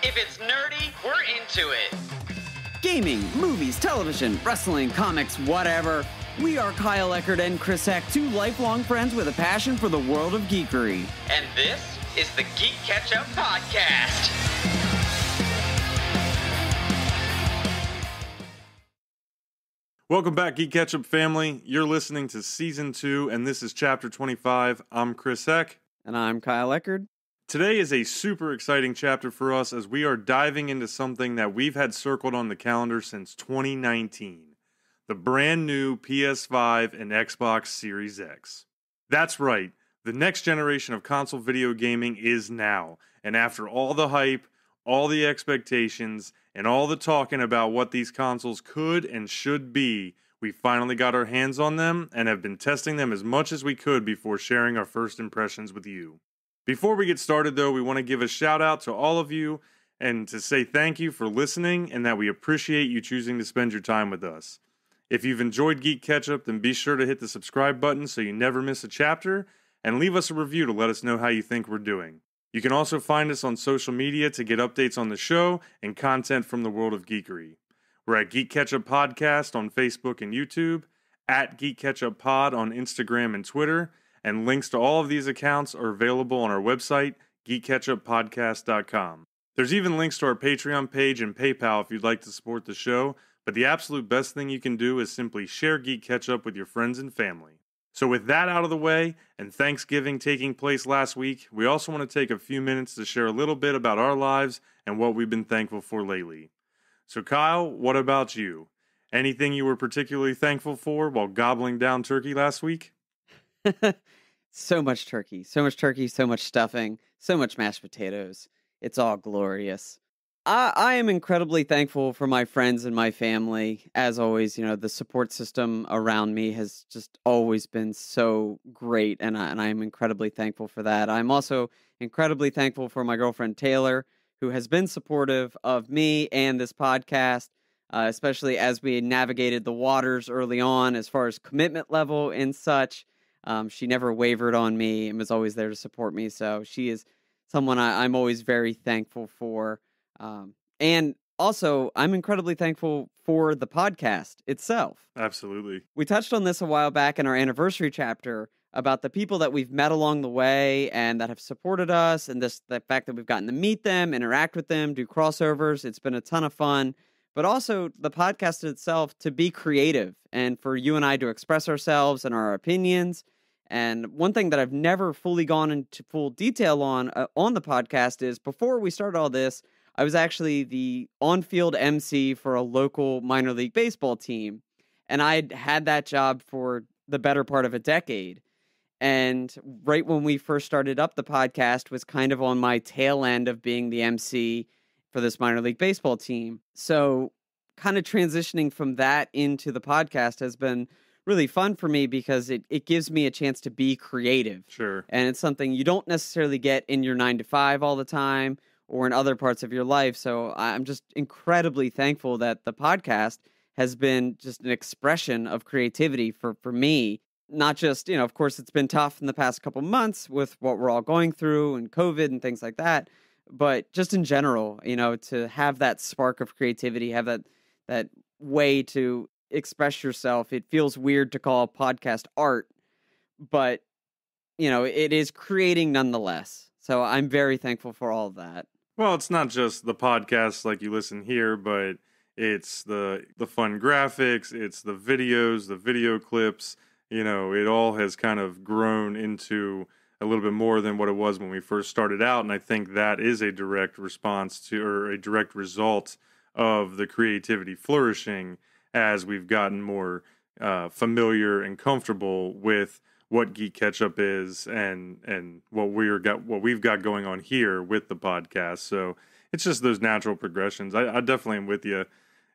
If it's nerdy, we're into it. Gaming, movies, television, wrestling, comics, whatever. We are Kyle Eckert and Chris Heck, two lifelong friends with a passion for the world of geekery. And this is the GeeK KetchUp Podcast. Welcome back, GeeK KetchUp family. You're listening to Season 2, and this is Chapter 25. I'm Chris Heck. And I'm Kyle Eckert. Today is a super exciting chapter for us as we are diving into something that we've had circled on the calendar since 2019. The brand new PS5 and Xbox Series X. That's right, the next generation of console video gaming is now. And after all the hype, all the expectations, and all the talking about what these consoles could and should be, we finally got our hands on them and have been testing them as much as we could before sharing our first impressions with you. Before we get started though, we want to give a shout out to all of you and to say thank you for listening and that we appreciate you choosing to spend your time with us. If you've enjoyed GeeK KetchUp, then be sure to hit the subscribe button so you never miss a chapter and leave us a review to let us know how you think we're doing. You can also find us on social media to get updates on the show and content from the world of geekery. We're at GeeK KetchUp Podcast on Facebook and YouTube, at GeeK KetchUp Pod on Instagram and Twitter, and links to all of these accounts are available on our website, geekketchuppodcast.com. There's even links to our Patreon page and PayPal if you'd like to support the show, but the absolute best thing you can do is simply share GeeK KetchUp with your friends and family. So with that out of the way, and Thanksgiving taking place last week, we also want to take a few minutes to share a little bit about our lives and what we've been thankful for lately. So Kyle, what about you? Anything you were particularly thankful for while gobbling down turkey last week? So much turkey, so much stuffing, so much mashed potatoes. It's all glorious. I am incredibly thankful for my friends and my family. As always, the support system around me has just always been so great, and I am incredibly thankful for that. I'm also incredibly thankful for my girlfriend Taylor, who has been supportive of me and this podcast, especially as we navigated the waters early on as far as commitment level and such. She never wavered on me and was always there to support me. So she is someone I'm always very thankful for. And also, I'm incredibly thankful for the podcast itself. Absolutely. We touched on this a while back in our anniversary chapter about the people that we've met along the way and that have supported us, and the fact that we've gotten to meet them, interact with them, do crossovers. It's been a ton of fun. But also the podcast itself to be creative and for you and I to express ourselves and our opinions. And one thing that I've never fully gone into full detail on the podcast is before we started all this, I was actually the on-field MC for a local minor league baseball team. And I'd had that job for the better part of a decade. And right when we first started up the podcast was kind of on my tail end of being the MC for this minor league baseball team. So kind of transitioning from that into the podcast has been really fun for me because it gives me a chance to be creative. Sure. And it's something you don't necessarily get in your 9 to 5 all the time or in other parts of your life. So I'm just incredibly thankful that the podcast has been just an expression of creativity for me. Not just, of course, it's been tough in the past couple months with what we're all going through and COVID and things like that. But just in general, to have that spark of creativity, have that way to express yourself. It feels weird to call a podcast art, but, it is creating nonetheless. So I'm very thankful for all of that. Well, it's not just the podcast like you listen here, but it's the fun graphics, it's the videos, the video clips. It all has kind of grown into a little bit more than what it was when we first started out, and I think that is a direct response to, or a direct result of the creativity flourishing as we've gotten more familiar and comfortable with what GeeK KetchUp is and what we've got going on here with the podcast. So it's just those natural progressions. I definitely am with you.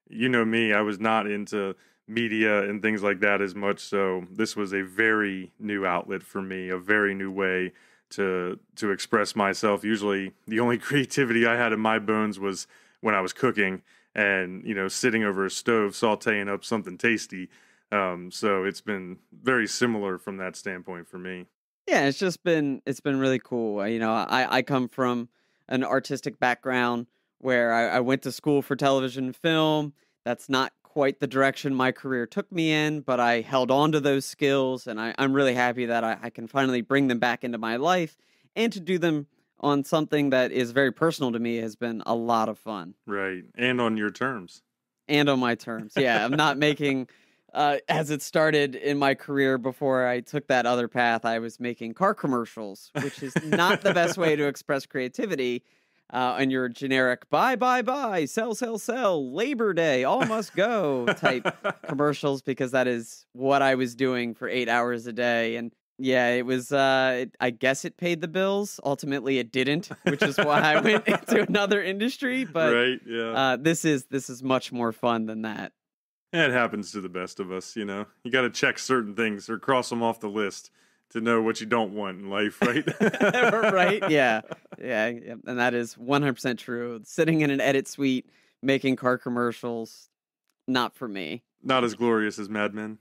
You know me, I was not into media and things like that as much, so this was a very new outlet for me, a very new way to express myself. Usually the only creativity I had in my bones was when I was cooking and sitting over a stove sauteing up something tasty. So it's been very similar from that standpoint for me. Yeah, it's been really cool. I come from an artistic background where I went to school for television and film. That's not quite the direction my career took me in, but I held on to those skills, and I'm really happy that I can finally bring them back into my life, and to do them on something that is very personal to me has been a lot of fun. Right. And on your terms. And on my terms. Yeah, I'm not making, as it started in my career before I took that other path, I was making car commercials, which is not the best way to express creativity. And your generic buy, buy, buy, sell, sell, sell, Labor Day, all must go type commercials, because that is what I was doing for 8 hours a day. And yeah, it was, I guess it paid the bills. Ultimately, it didn't, which is why I went into another industry. But right, yeah. This is much more fun than that. It happens to the best of us, you know. You got to check certain things or cross them off the list to know what you don't want in life, right? Right? Yeah. And that is 100% true. Sitting in an edit suite, making car commercials, not for me. Not as glorious as Mad Men.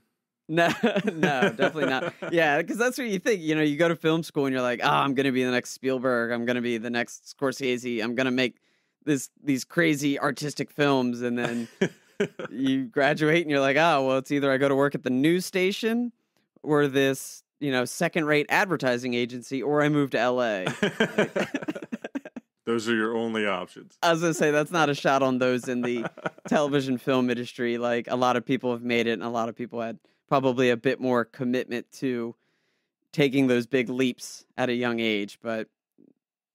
No, definitely not. Yeah, because that's what you think. You know, you go to film school and you're like, I'm going to be the next Spielberg. I'm going to be the next Scorsese. I'm going to make these crazy artistic films. And then you graduate and you're like, well, it's either I go to work at the news station or this, second-rate advertising agency, or I move to LA. Those are your only options. I was going to say, that's not a shot on those in the television film industry. Like, a lot of people have made it, and a lot of people had probably a bit more commitment to taking those big leaps at a young age. But,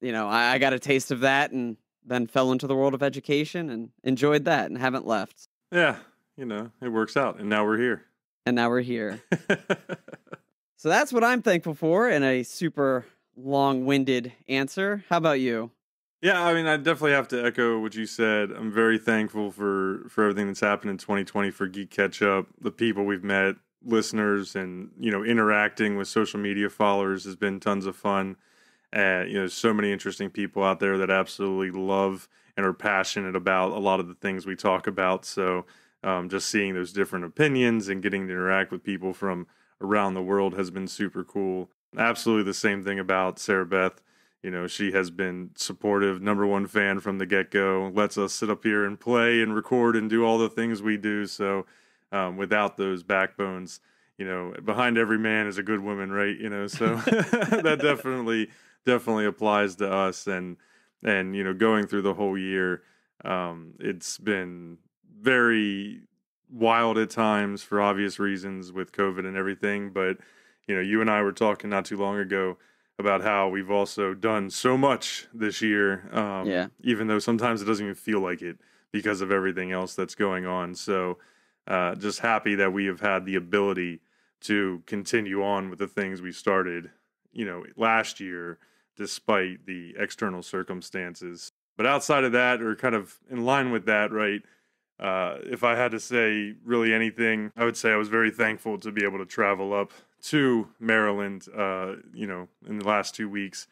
I got a taste of that and then fell into the world of education and enjoyed that and haven't left. Yeah, it works out. And now we're here. So that's what I'm thankful for in a super long-winded answer. How about you? Yeah, I mean, I definitely have to echo what you said. I'm very thankful for everything that's happened in 2020 for GeeK KetchUP, the people we've met, listeners, and, interacting with social media followers has been tons of fun. So many interesting people out there that absolutely love and are passionate about a lot of the things we talk about. So just seeing those different opinions and getting to interact with people from around the world has been super cool. Absolutely the same thing about Sarah Beth. She has been supportive, number one fan from the get-go, lets us sit up here and play and record and do all the things we do. So without those backbones, behind every man is a good woman, right? So that definitely applies to us. And going through the whole year, it's been very wild at times for obvious reasons with COVID and everything. But, you and I were talking not too long ago about how we've also done so much this year, even though sometimes it doesn't even feel like it because of everything else that's going on. So just happy that we have had the ability to continue on with the things we started, last year, despite the external circumstances. But outside of that, or kind of in line with that, right, if I had to say really anything, I would say I was very thankful to be able to travel up to Maryland, in the last 2 weeks.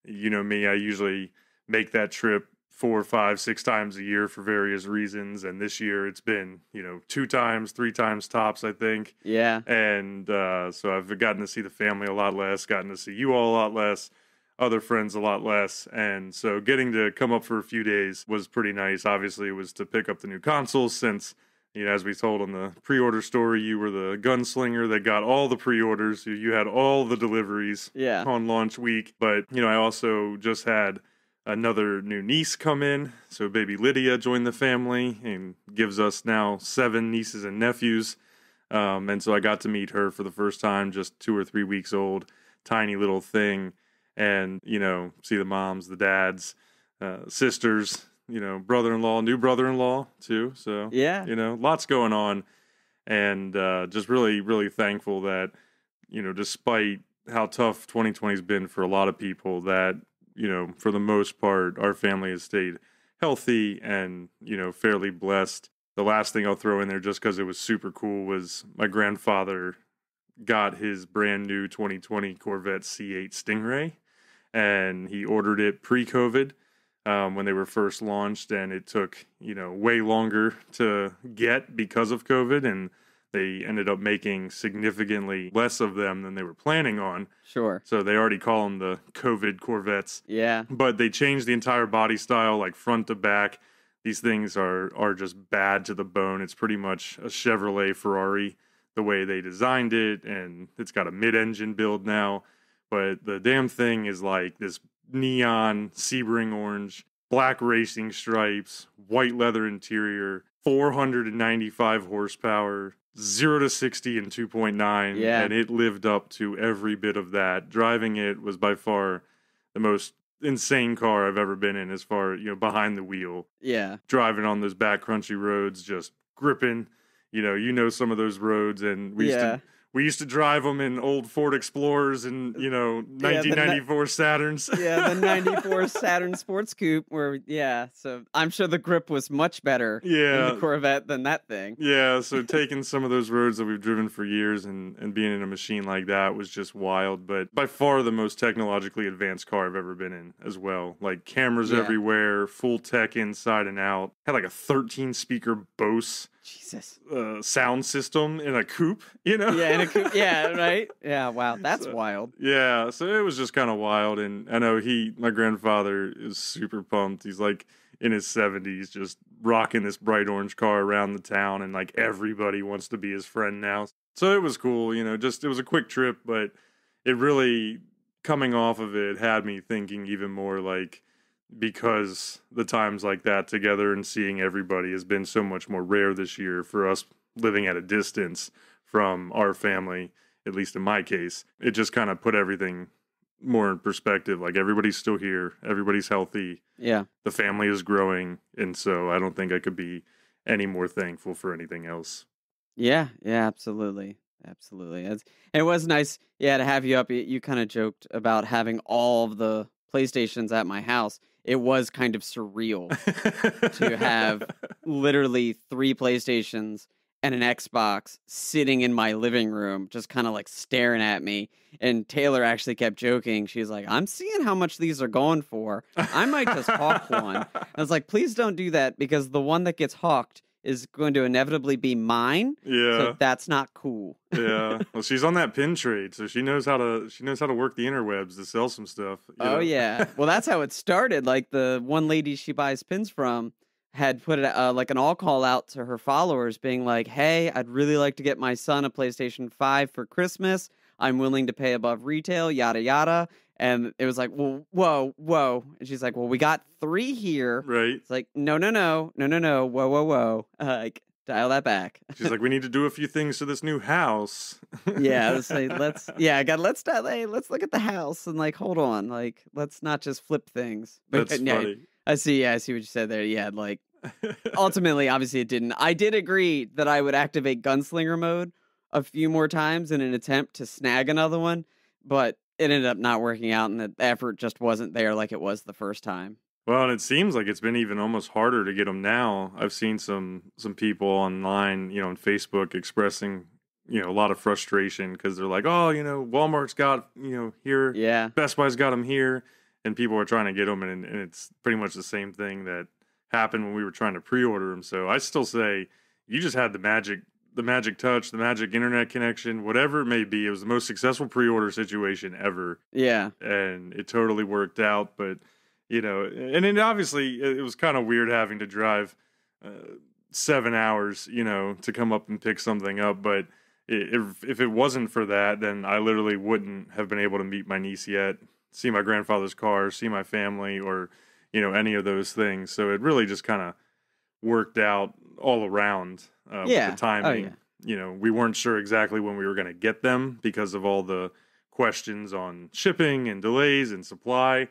Me, I usually make that trip 4, 5, 6 times a year for various reasons. And this year it's been, 2 times, 3 times tops, I think. Yeah. And so I've gotten to see the family a lot less, gotten to see you all a lot less, other friends a lot less. And so getting to come up for a few days was pretty nice. Obviously, it was to pick up the new consoles since, as we told on the pre-order story, you were the gunslinger that got all the pre-orders. You had all the deliveries on launch week. But, I also just had another new niece come in. So baby Lydia joined the family and gives us now 7 nieces and nephews. And so I got to meet her for the first time, just 2 or 3 weeks old, tiny little thing. And, see the moms, the dads, sisters, brother-in-law, new brother-in-law too. So, lots going on. And just really, really thankful that, despite how tough 2020 has been for a lot of people, that, for the most part, our family has stayed healthy and, fairly blessed. The last thing I'll throw in there, just because it was super cool, was my grandfather got his brand new 2020 Corvette C8 Stingray. And he ordered it pre-COVID when they were first launched, and it took, way longer to get because of COVID. And they ended up making significantly less of them than they were planning on. Sure. So they already call them the COVID Corvettes. Yeah. But they changed the entire body style, like front to back. These things are just bad to the bone. It's pretty much a Chevrolet Ferrari, the way they designed it, and it's got a mid-engine build now. But the damn thing is like this neon Sebring orange, black racing stripes, white leather interior, 495 horsepower, 0 to 60 in 2.9, Yeah. and it lived up to every bit of that. Driving it was by far the most insane car I've ever been in, as far, behind the wheel. Yeah. Driving on those back country roads, just gripping. Some of those roads, and we used to drive them in old Ford Explorers and 1994 Saturns. Yeah, the 94 Saturn Sports Coupe, so I'm sure the grip was much better in the Corvette than that thing. Yeah, so taking some of those roads that we've driven for years and being in a machine like that was just wild, but by far the most technologically advanced car I've ever been in as well. Like cameras everywhere, full tech inside and out. Had like a 13-speaker Bose Jesus. Sound system in a coupe, Yeah, in a coupe. Yeah, right? Yeah, wow. That's wild. Yeah, so it was just kind of wild. And I know my grandfather is super pumped. He's like in his 70s, just rocking this bright orange car around the town. And like everybody wants to be his friend now. So it was cool, it was a quick trip, but it really, coming off of it, had me thinking even more like, because the times like that together and seeing everybody has been so much more rare this year for us living at a distance from our family, at least in my case. It just kind of put everything more in perspective. Like everybody's still here, everybody's healthy. Yeah. The family is growing, and so I don't think I could be any more thankful for anything else. Yeah, absolutely. Absolutely. It was nice, to have you up. You kind of joked about having all of the PlayStations at my house. It was kind of surreal to have literally 3 PlayStations and an Xbox sitting in my living room, just kind of like staring at me. And Taylor actually kept joking. She's like, I'm seeing how much these are going for. I might just hawk one. I was like, please don't do that, because the one that gets hawked is going to inevitably be mine. Yeah. So that's not cool. Yeah. Well, she's on that pin trade, so she knows how to work the interwebs to sell some stuff. Yeah. Well, that's how it started. Like the one lady she buys pins from had put it like an all call out to her followers being like, hey, I'd really like to get my son a PlayStation 5 for Christmas. I'm willing to pay above retail, yada, yada. And it was like, well, whoa. And she's like, well, we got 3 here. Right. It's like, no. Whoa. Like, dial that back. She's like, we need to do a few things to this new house. Yeah. Let's look at the house and like, hold on. Like, let's not just flip things. But, that's funny. I see what you said there. Yeah. Like, ultimately, obviously it didn't. I did agree that I would activate gunslinger mode a few more times in an attempt to snag another one, but it ended up not working out, and the effort just wasn't there like it was the first time. Well, and it seems like it's been even almost harder to get them now. I've seen some people online, on Facebook expressing, a lot of frustration because they're like, oh, Walmart's got, here. Yeah. Best Buy's got them here. And people are trying to get them, and it's pretty much the same thing that happened when we were trying to pre-order them. So I still say you just had the magic touch, the magic internet connection, whatever it may be. It was the most successful pre-order situation ever. Yeah. And it totally worked out. But, and then obviously it was kind of weird having to drive 7 hours, to come up and pick something up. But if it wasn't for that, then I literally wouldn't have been able to meet my niece yet, see my grandfather's car, see my family, or, any of those things. So it really just kind of worked out all around with the timing. Oh, yeah. We weren't sure exactly when we were going to get them because of all the questions on shipping and delays and supply.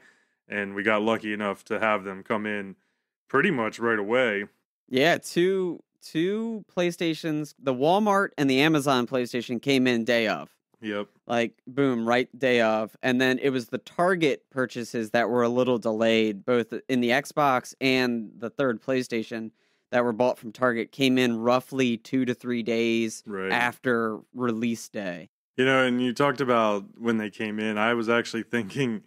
And we got lucky enough to have them come in pretty much right away. Yeah, two PlayStations, the Walmart and the Amazon PlayStation came in day of. Yep. Like, boom, right day of. And then it was the Target purchases that were a little delayed, both in the Xbox and the third PlayStation that were bought from Target came in roughly 2 to 3 days after release day. And you talked about when they came in. I was actually thinking,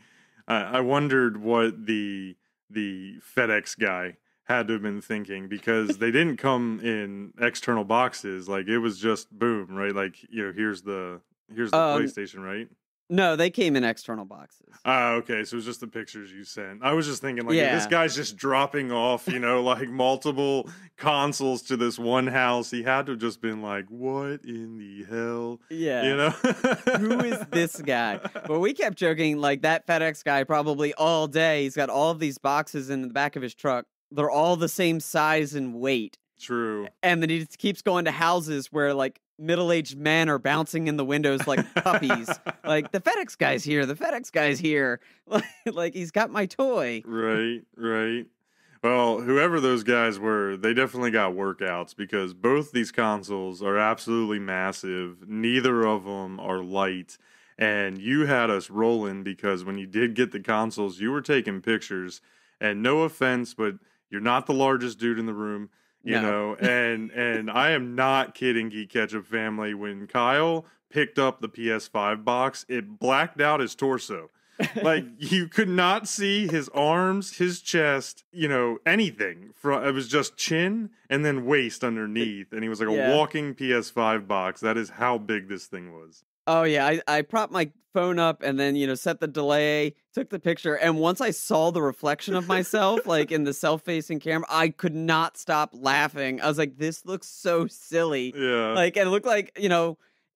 I wondered what the FedEx guy had to have been thinking, because they didn't come in external boxes. Like, it was just boom, right? Like, here's the PlayStation, right? No, they came in external boxes. Okay, so it was just the pictures you sent. I was just thinking, like, if Yeah. this guy's just dropping off, like multiple consoles to this one house, he had to have just been like, what in the hell? Yeah. Who is this guy? Well, we kept joking, like, that FedEx guy probably all day, he's got all of these boxes in the back of his truck. They're all the same size and weight. True. And then he just keeps going to houses where, like, middle-aged men are bouncing in the windows like puppies. Like, the FedEx guy's here. The FedEx guy's here. Like, he's got my toy. Right. Well, whoever those guys were, they definitely got workouts, because both these consoles are absolutely massive. Neither of them are light. And you had us rolling, because when you did get the consoles, you were taking pictures. And no offense, but you're not the largest dude in the room. And I am not kidding, GeeK KetchUp family. When Kyle picked up the PS5 box, it blacked out his torso. Like, you could not see his arms, his chest, anything. It was just chin and then waist underneath. And he was like a walking PS5 box. That is how big this thing was. Oh, yeah. I propped my phone up and then, set the delay, took the picture. And once I saw the reflection of myself, like in the self-facing camera, I could not stop laughing. I was like, this looks so silly. Yeah. Like, and it looked like,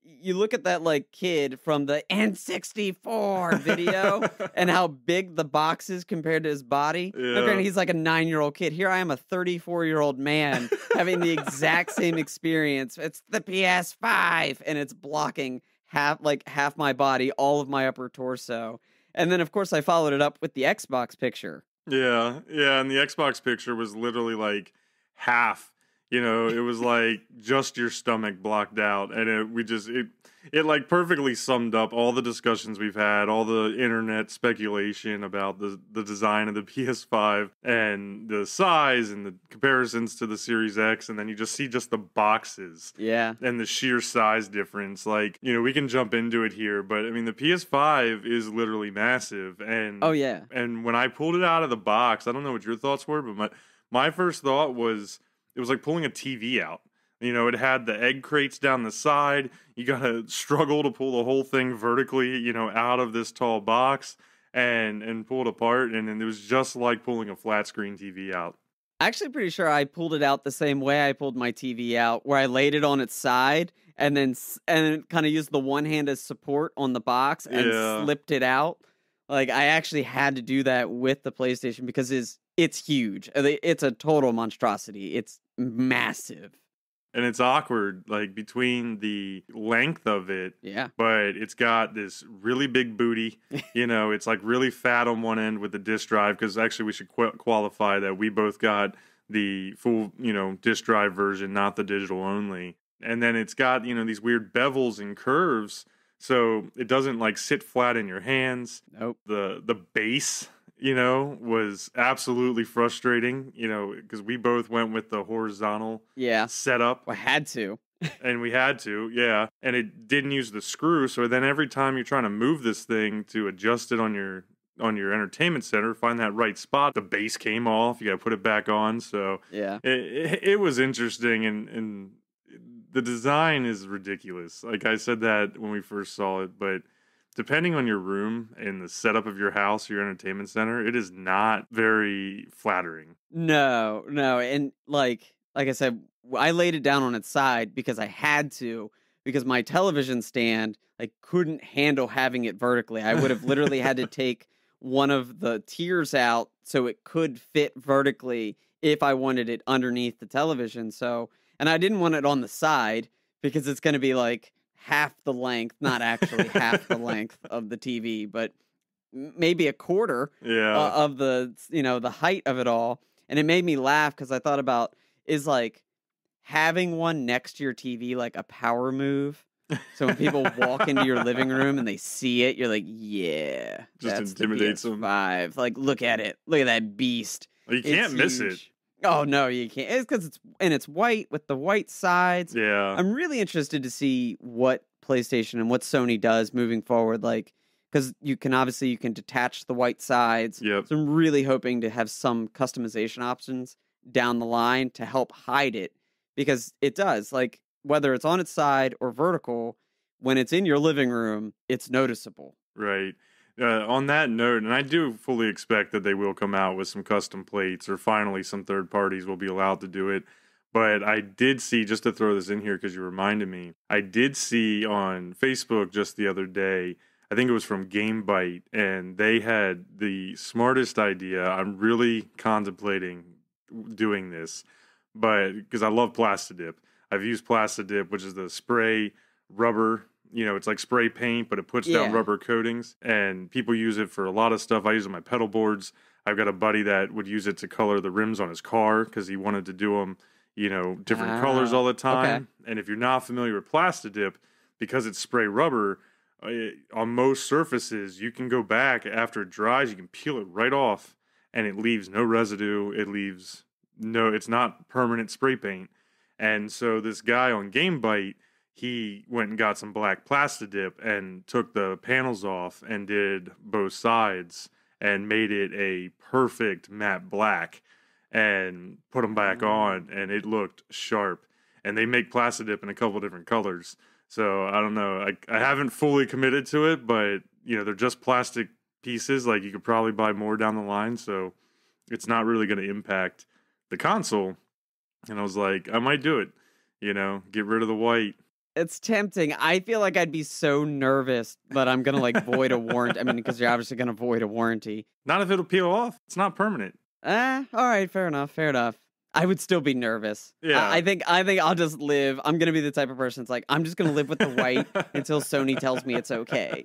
you look at that, like, kid from the N64 video and how big the box is compared to his body. Yeah. Now, granted, he's like a 9-year-old kid. Here I am, a 34-year-old man having the exact same experience. It's the PS5, and it's blocking half my body, all of my upper torso. And then, of course, I followed it up with the Xbox picture. Yeah, and the Xbox picture was literally like half. It was like just your stomach blocked out, and it like perfectly summed up all the discussions we've had, all the internet speculation about the design of the PS5 and the size and the comparisons to the Series X, and then you just see just the boxes. Yeah. And the sheer size difference. Like, we can jump into it here, but I mean, the PS5 is literally massive. And oh, yeah. And when I pulled it out of the box, I don't know what your thoughts were, but my first thought was, it was like pulling a TV out. It had the egg crates down the side. You got to struggle to pull the whole thing vertically, out of this tall box and pull it apart. And it was just like pulling a flat screen TV out. Actually, pretty sure I pulled it out the same way I pulled my TV out, where I laid it on its side and then kind of used the one hand as support on the box and slipped it out. Like, I actually had to do that with the PlayStation because it's huge. It's a total monstrosity. It's massive. And it's awkward, like, between the length of it. Yeah. But it's got this really big booty. It's like really fat on one end with the disk drive, because actually we should qualify that we both got the full, disk drive version, not the digital only. And then it's got, these weird bevels and curves, so it doesn't like sit flat in your hands. Nope. The base, was absolutely frustrating, because we both went with the horizontal setup. I had to. And we had to, yeah. And it didn't use the screw, so then every time you're trying to move this thing to adjust it on your entertainment center, find that right spot, the base came off, you gotta put it back on. So yeah, it was interesting, and the design is ridiculous. Like, I said that when we first saw it, but depending on your room and the setup of your house, your entertainment center, it is not very flattering. No. And like I said, I laid it down on its side because I had to, because my television stand, like, couldn't handle having it vertically. I would have literally had to take one of the tiers out so it could fit vertically if I wanted it underneath the television. So, and I didn't want it on the side because it's going to be like half the length, not actually half the length of the TV, but maybe a quarter of the, the height of it all. And it made me laugh because I thought about, is like having one next to your TV like a power move? So when people walk into your living room and they see it, you're like, yeah, just that's intimidates the them. PS5. Like, look at it. Look at that beast. Well, you can't miss it. Oh, no, you can't. It's because it's white with the white sides. Yeah. I'm really interested to see what PlayStation and what Sony does moving forward. Like, because you can detach the white sides. Yep. So I'm really hoping to have some customization options. down the line to help hide it, because it does, like, whether it's on its side or vertical, when it's in your living room, it's noticeable. Right. On that note, and I do fully expect that they will come out with some custom plates, or finally some third parties will be allowed to do it. But I did see, just to throw this in here because you reminded me, I did see on Facebook just the other day, I think it was from GameBite, and they had the smartest idea. I'm really contemplating doing this, but because I love Plastidip. I've used Plastidip, which is the spray rubber. It's like spray paint, but it puts down rubber coatings, and people use it for a lot of stuff. I use it on my pedal boards. I've got a buddy that would use it to color the rims on his car because he wanted to do them, different colors all the time. Okay. And if you're not familiar with Plastidip, because it's spray rubber, on most surfaces, you can go back after it dries, you can peel it right off, and it leaves no residue. It's not permanent spray paint. And so this guy on GameBite, he went and got some black Plastidip and took the panels off and did both sides and made it a perfect matte black and put them back on, and it looked sharp. And they make Plastidip in a couple different colors. So I don't know. I haven't fully committed to it, but they're just plastic pieces. Like, you could probably buy more down the line, so it's not really going to impact the console. And I was like, I might do it. Get rid of the white. It's tempting. I feel like I'd be so nervous, but I'm going to void a warranty. I mean, because you're obviously going to void a warranty. Not if it'll peel off. It's not permanent. All right. Fair enough. I would still be nervous. Yeah. I think I'll just live. I'm going to be the type of person that's like, I'm just going to live with the white until Sony tells me it's okay.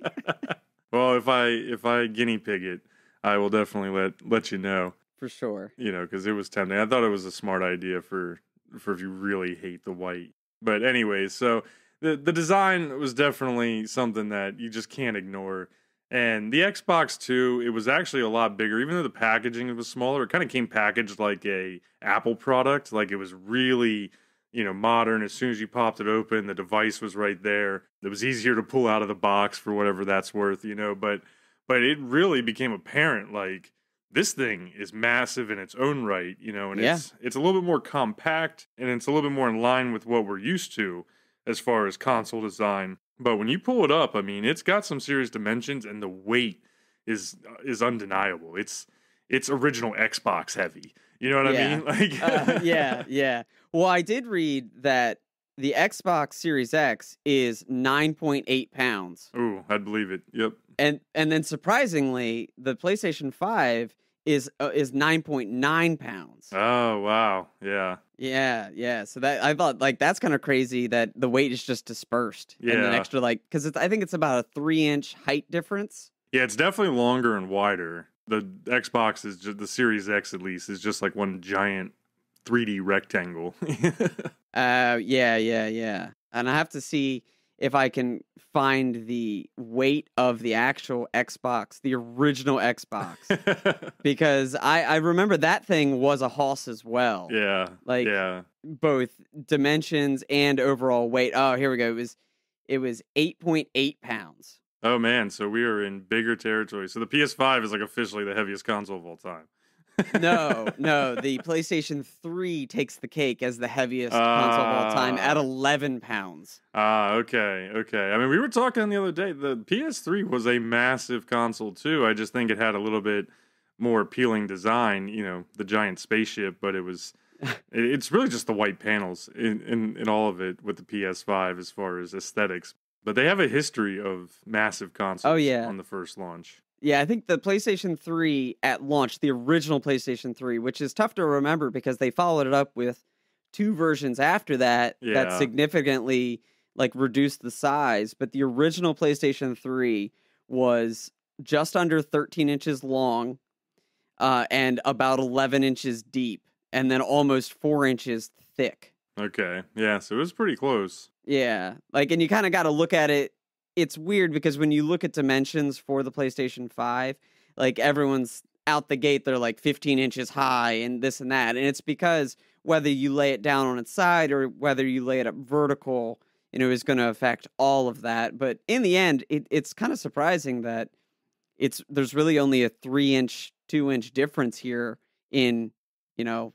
Well, if I guinea pig it, I will definitely let you know. For sure. Because it was tempting. I thought it was a smart idea for if you really hate the white. But anyways, so the design was definitely something that you just can't ignore. And the Xbox 2, it was actually a lot bigger. Even though the packaging was smaller, it kind of came packaged like a Apple product. Like, it was really, modern. As soon as you popped it open, the device was right there. It was easier to pull out of the box for whatever that's worth, But it really became apparent, like, this thing is massive in its own right, and it's a little bit more compact, and it's a little bit more in line with what we're used to as far as console design. But when you pull it up, I mean, it's got some serious dimensions, and the weight is undeniable. It's original Xbox heavy. You know what I mean? Like, yeah. Well, I did read that the Xbox Series X is 9.8 pounds. Ooh, I'd believe it. Yep. And then surprisingly, the PlayStation 5 is 9.9 pounds. Oh, wow. Yeah. Yeah. So that, I thought, that's kind of crazy that the weight is just dispersed. Yeah. And an extra, because I think it's about a 3-inch height difference. Yeah, it's definitely longer and wider. The Xbox is just, the Series X at least, is just like one giant 3D rectangle. Yeah. And I have to see if I can find the weight of the actual Xbox, the original Xbox. Because I remember that thing was a hoss as well. Yeah. Both dimensions and overall weight. Oh, here we go. It was 8.8 pounds. Oh, man. So we are in bigger territory. So the PS5 is officially the heaviest console of all time. No. The PlayStation 3 takes the cake as the heaviest console of all time at 11 pounds. Okay. I mean, we were talking the other day. The PS3 was a massive console, too. I just think it had a little bit more appealing design, the giant spaceship, but it's really just the white panels in all of it with the PS5 as far as aesthetics. But they have a history of massive consoles on the first launch. Yeah, I think the PlayStation 3 at launch, the original PlayStation 3, which is tough to remember because they followed it up with 2 versions after that that significantly reduced the size. But the original PlayStation 3 was just under 13 inches long and about 11 inches deep, and then almost 4 inches thick. Okay, yeah, so it was pretty close. Yeah, and you kind of got to look at it. It's weird because when you look at dimensions for the PlayStation 5, everyone's out the gate, they're 15 inches high and this and that. And it's because whether you lay it down on its side or whether you lay it up vertical, is going to affect all of that. But in the end, it's kind of surprising that there's really only a 3-inch, 2-inch difference here in,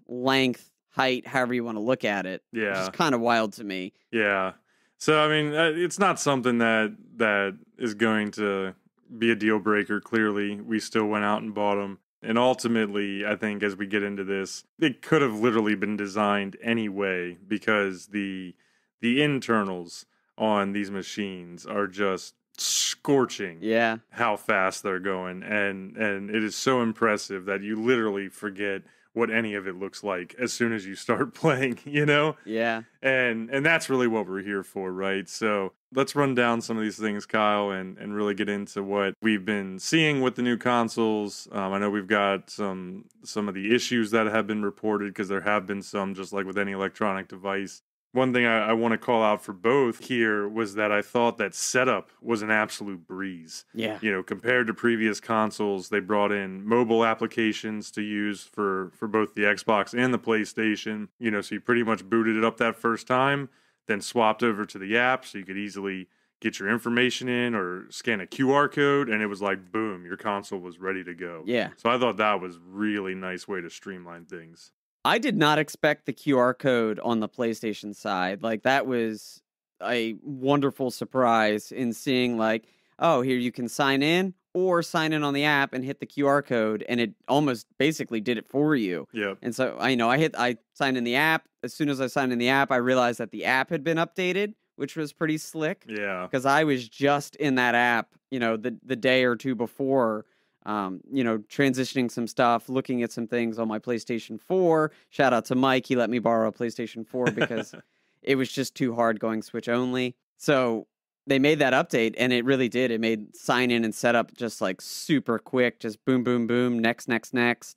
length, height, however you want to look at it. Which is kind of wild to me. Yeah. So, I mean, it's not something that is going to be a deal breaker. Clearly, we still went out and bought them. And ultimately, I think as we get into this, it could have literally been designed anyway because the internals on these machines are just scorching. Yeah. How fast they're going, and it is so impressive that you literally forget what any of it looks like as soon as you start playing, Yeah. And that's really what we're here for, right? So let's run down some of these things, Kyle, and really get into what we've been seeing with the new consoles. I know we've got some of the issues that have been reported, because there have been some, just like with any electronic device. One thing I want to call out for both here was that I thought that setup was an absolute breeze. Yeah. Compared to previous consoles, they brought in mobile applications to use for both the Xbox and the PlayStation. So you pretty much booted it up that first time, then swapped over to the app so you could easily get your information in or scan a QR code, and it was like, boom, your console was ready to go. Yeah. So I thought that was really nice way to streamline things. I did not expect the QR code on the PlayStation side. Like, that was a wonderful surprise in seeing, like, oh, here you can sign in or sign in on the app and hit the QR code, and it almost basically did it for you. Yeah. And so I signed in the app. As soon as I signed in the app, I realized that the app had been updated, which was pretty slick. Yeah. Because I was just in that app, the day or two before. Transitioning some stuff, looking at some things on my PlayStation 4. Shout out to Mike. He let me borrow a PlayStation 4 because it was just too hard going Switch only. So they made that update, and it really did. It made sign in and setup just like super quick, just boom, boom, boom, next.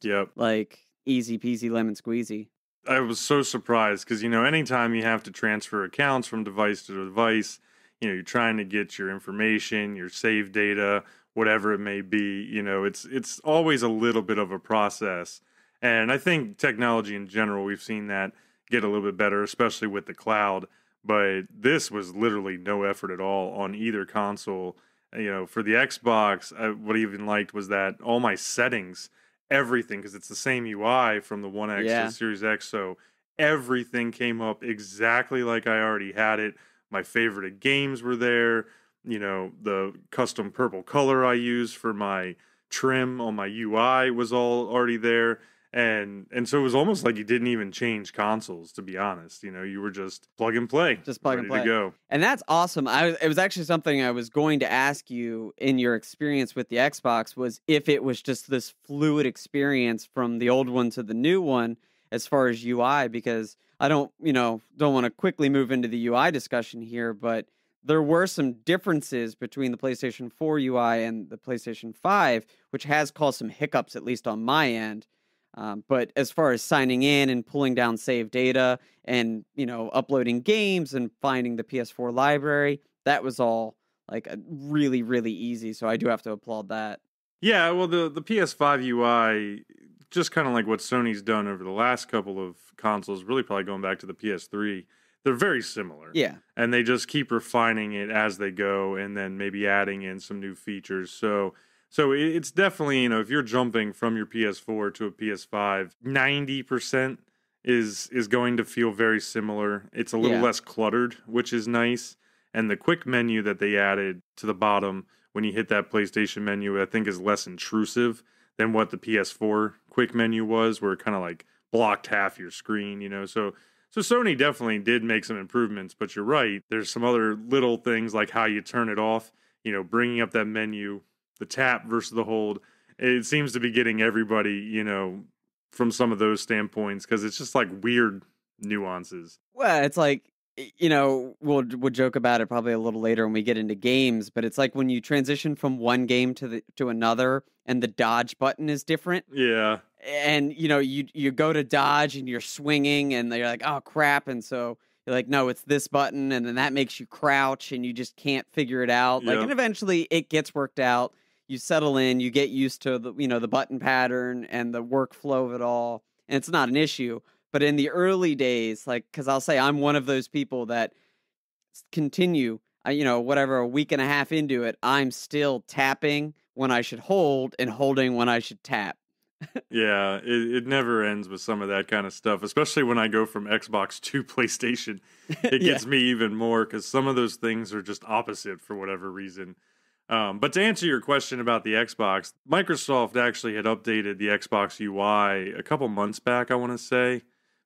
Yep. Like easy peasy lemon squeezy. I was so surprised because, anytime you have to transfer accounts from device to device, you're trying to get your information, your save data, whatever it may be, it's always a little bit of a process. And I think technology in general, we've seen that get a little bit better, especially with the cloud. But this was literally no effort at all on either console. For the Xbox, what I even liked was that all my settings, everything, because it's the same UI from the One X to the Series X, so everything came up exactly like I already had it. My favorite games were there. The custom purple color I use for my trim on my UI was all already there. And so it was almost like you didn't even change consoles, to be honest. You were just plug and play. Just plug and play. To go. And that's awesome. It was actually something I was going to ask you in your experience with the Xbox, was if it was just this fluid experience from the old one to the new one as far as UI, because I don't want to quickly move into the UI discussion here, but there were some differences between the PlayStation 4 UI and the PlayStation 5, which has caused some hiccups, at least on my end. But as far as signing in and pulling down save data and, uploading games and finding the PS4 library, that was all like really, really easy. So I do have to applaud that. Yeah, well, the PS5 UI, just kind of like what Sony's done over the last couple of consoles, really probably going back to the PS3, they're very similar. Yeah. And they just keep refining it as they go and then maybe adding in some new features. So it's definitely, if you're jumping from your PS4 to a PS5, 90% is going to feel very similar. It's a little less cluttered, which is nice. And the quick menu that they added to the bottom when you hit that PlayStation menu, I think is less intrusive than what the PS4 quick menu was, where it kind of like blocked half your screen, So Sony definitely did make some improvements, but you're right. There's some other little things like how you turn it off, bringing up that menu, the tap versus the hold. It seems to be getting everybody, from some of those standpoints, because it's just like weird nuances. Well, it's like, we'll joke about it probably a little later when we get into games, but it's like when you transition from one game to another and the dodge button is different. Yeah. And, you go to dodge and you're swinging and they're like, oh, crap. And so you're like, no, it's this button. And then that makes you crouch and you just can't figure it out. Yep. Like, and eventually it gets worked out. You settle in, you get used to the button pattern and the workflow of it all. And it's not an issue. But in the early days, like, because I'll say I'm one of those people that continue, a week and a half into it, I'm still tapping when I should hold and holding when I should tap. Yeah, it never ends with some of that kind of stuff, especially when I go from Xbox to PlayStation. It Yeah. gets me even more because some of those things are just opposite for whatever reason. But to answer your question about the Xbox, Microsoft actually had updated the Xbox UI a couple months back, I want to say,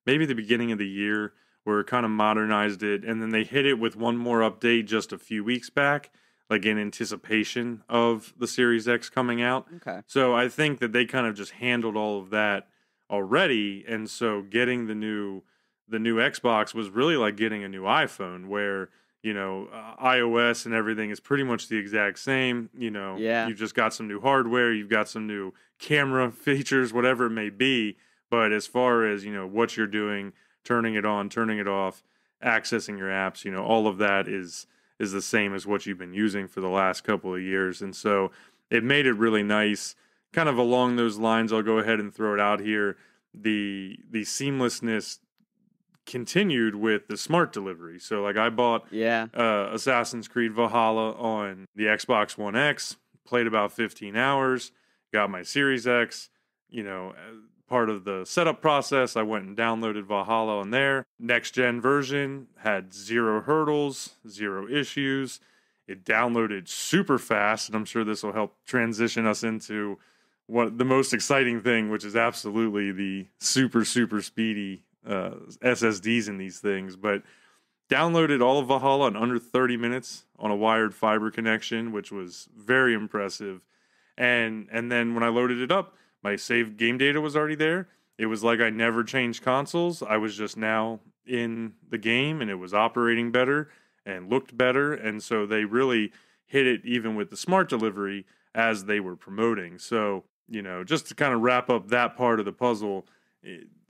maybe the beginning of the year, where it kind of modernized it. And then they hit it with one more update just a few weeks back, like in anticipation of the Series X coming out. Okay. So I think that they kind of just handled all of that already. And so getting the new Xbox was really like getting a new iPhone where iOS and everything is pretty much the exact same. Yeah. You've just got some new hardware, you've got some new camera features, whatever it may be. But as far as, what you're doing, turning it on, turning it off, accessing your apps, all of that is the same as what you've been using for the last couple of years. And so it made it really nice. Kind of along those lines, I'll go ahead and throw it out here. The seamlessness continued with the smart delivery. So like I bought Assassin's Creed Valhalla on the Xbox One X, played about 15 hours, got my Series X, part of the setup process. I went and downloaded Valhalla on there. Next gen version had 0 hurdles, 0 issues. It downloaded super fast, and I'm sure this will help transition us into what the most exciting thing, which is absolutely the super, super speedy SSDs in these things. But downloaded all of Valhalla in under 30 minutes on a wired fiber connection, which was very impressive. And then when I loaded it up, my saved game data was already there. It was like I never changed consoles. I was just now in the game, and it was operating better and looked better. And so they really hit it even with the smart delivery as they were promoting. So, just to kind of wrap up that part of the puzzle,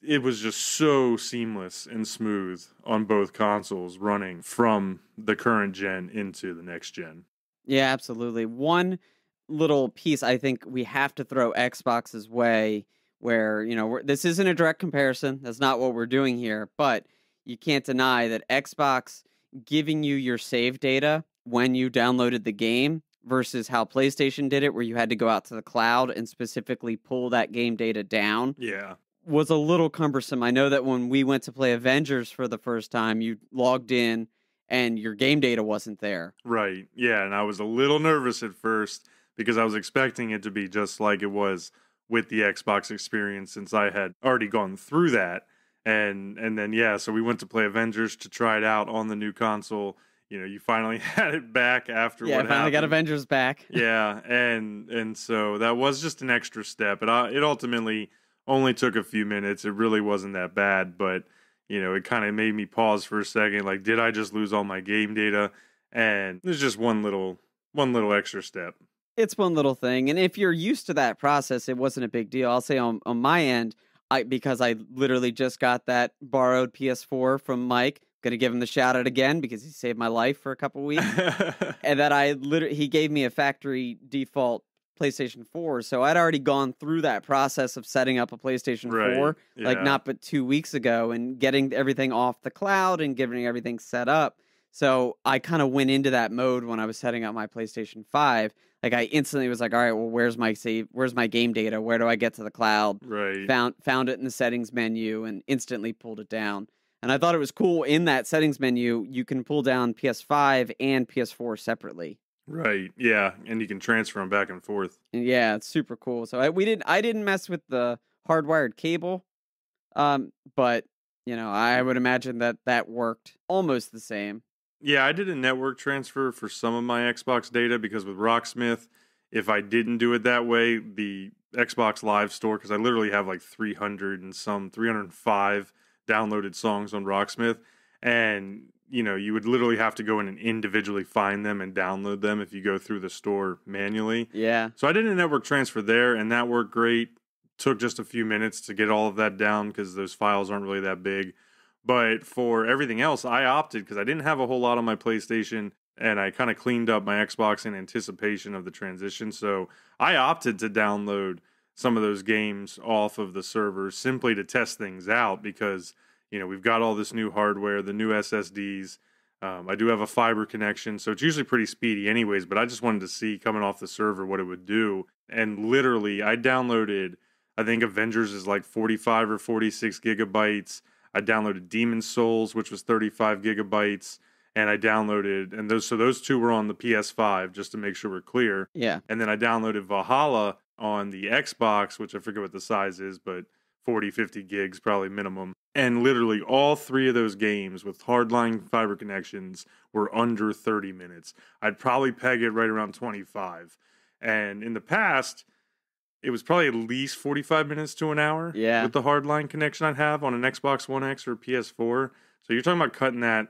it was just so seamless and smooth on both consoles running from the current gen into the next gen. Yeah, absolutely. One little piece I think we have to throw Xbox's way where, this isn't a direct comparison. That's not what we're doing here. But you can't deny that Xbox giving you your save data when you downloaded the game versus how PlayStation did it, where you had to go out to the cloud and specifically pull that game data down. Yeah. Was a little cumbersome. I know that when we went to play Avengers for the first time, you logged in and your game data wasn't there. Right. Yeah. And I was a little nervous at first because I was expecting it to be just like it was with the Xbox experience since I had already gone through that. And then, so we went to play Avengers to try it out on the new console. You finally had it back after what happened. Yeah, finally got Avengers back. Yeah. And so that was just an extra step. It ultimately only took a few minutes. It really wasn't that bad, but it kind of made me pause for a second. Like, did I just lose all my game data? And there's just one little extra step. It's one little thing, and if you're used to that process, it wasn't a big deal. I'll say on my end, because I literally just got that borrowed PS4 from Mike. Gonna give him the shout out again because he saved my life for a couple weeks, and that he gave me a factory default PlayStation 4, so I'd already gone through that process of setting up a PlayStation 4, like not but 2 weeks ago, and getting everything off the cloud and getting everything set up. So I kind of went into that mode when I was setting up my PlayStation 5. Like I instantly was like, all right, well, where's my save? Where's my game data? Where do I get to the cloud? Right. Found it in the settings menu and instantly pulled it down. And I thought it was cool in that settings menu, you can pull down PS5 and PS4 separately. Right. Yeah, and you can transfer them back and forth. And yeah, it's super cool. So I didn't mess with the hardwired cable, but I would imagine that worked almost the same. Yeah, I did a network transfer for some of my Xbox data because with Rocksmith, if I didn't do it that way, the Xbox Live Store, because I literally have like 305 downloaded songs on Rocksmith, and you would literally have to go in and individually find them and download them if you go through the store manually. Yeah. So I did a network transfer there, and that worked great. Took just a few minutes to get all of that down because those files aren't really that big. But for everything else, I opted because I didn't have a whole lot on my PlayStation, and I kind of cleaned up my Xbox in anticipation of the transition. So I opted to download some of those games off of the server simply to test things out because we've got all this new hardware, the new SSDs. I do have a fiber connection, so it's usually pretty speedy anyways, but I just wanted to see coming off the server what it would do. And literally, I downloaded I think Avengers is like 45 or 46 gigabytes. I downloaded Demon's Souls, which was 35 gigabytes. And I downloaded, and those two were on the PS5, just to make sure we're clear. Yeah. And then I downloaded Valhalla on the Xbox, which I forget what the size is, but 40, 50 gigs probably minimum. And literally all three of those games with hardline fiber connections were under 30 minutes. I'd probably peg it right around 25. And in the past, it was probably at least 45 minutes to an hour with the hardline connection I'd have on an Xbox One X or PS4. So you're talking about cutting that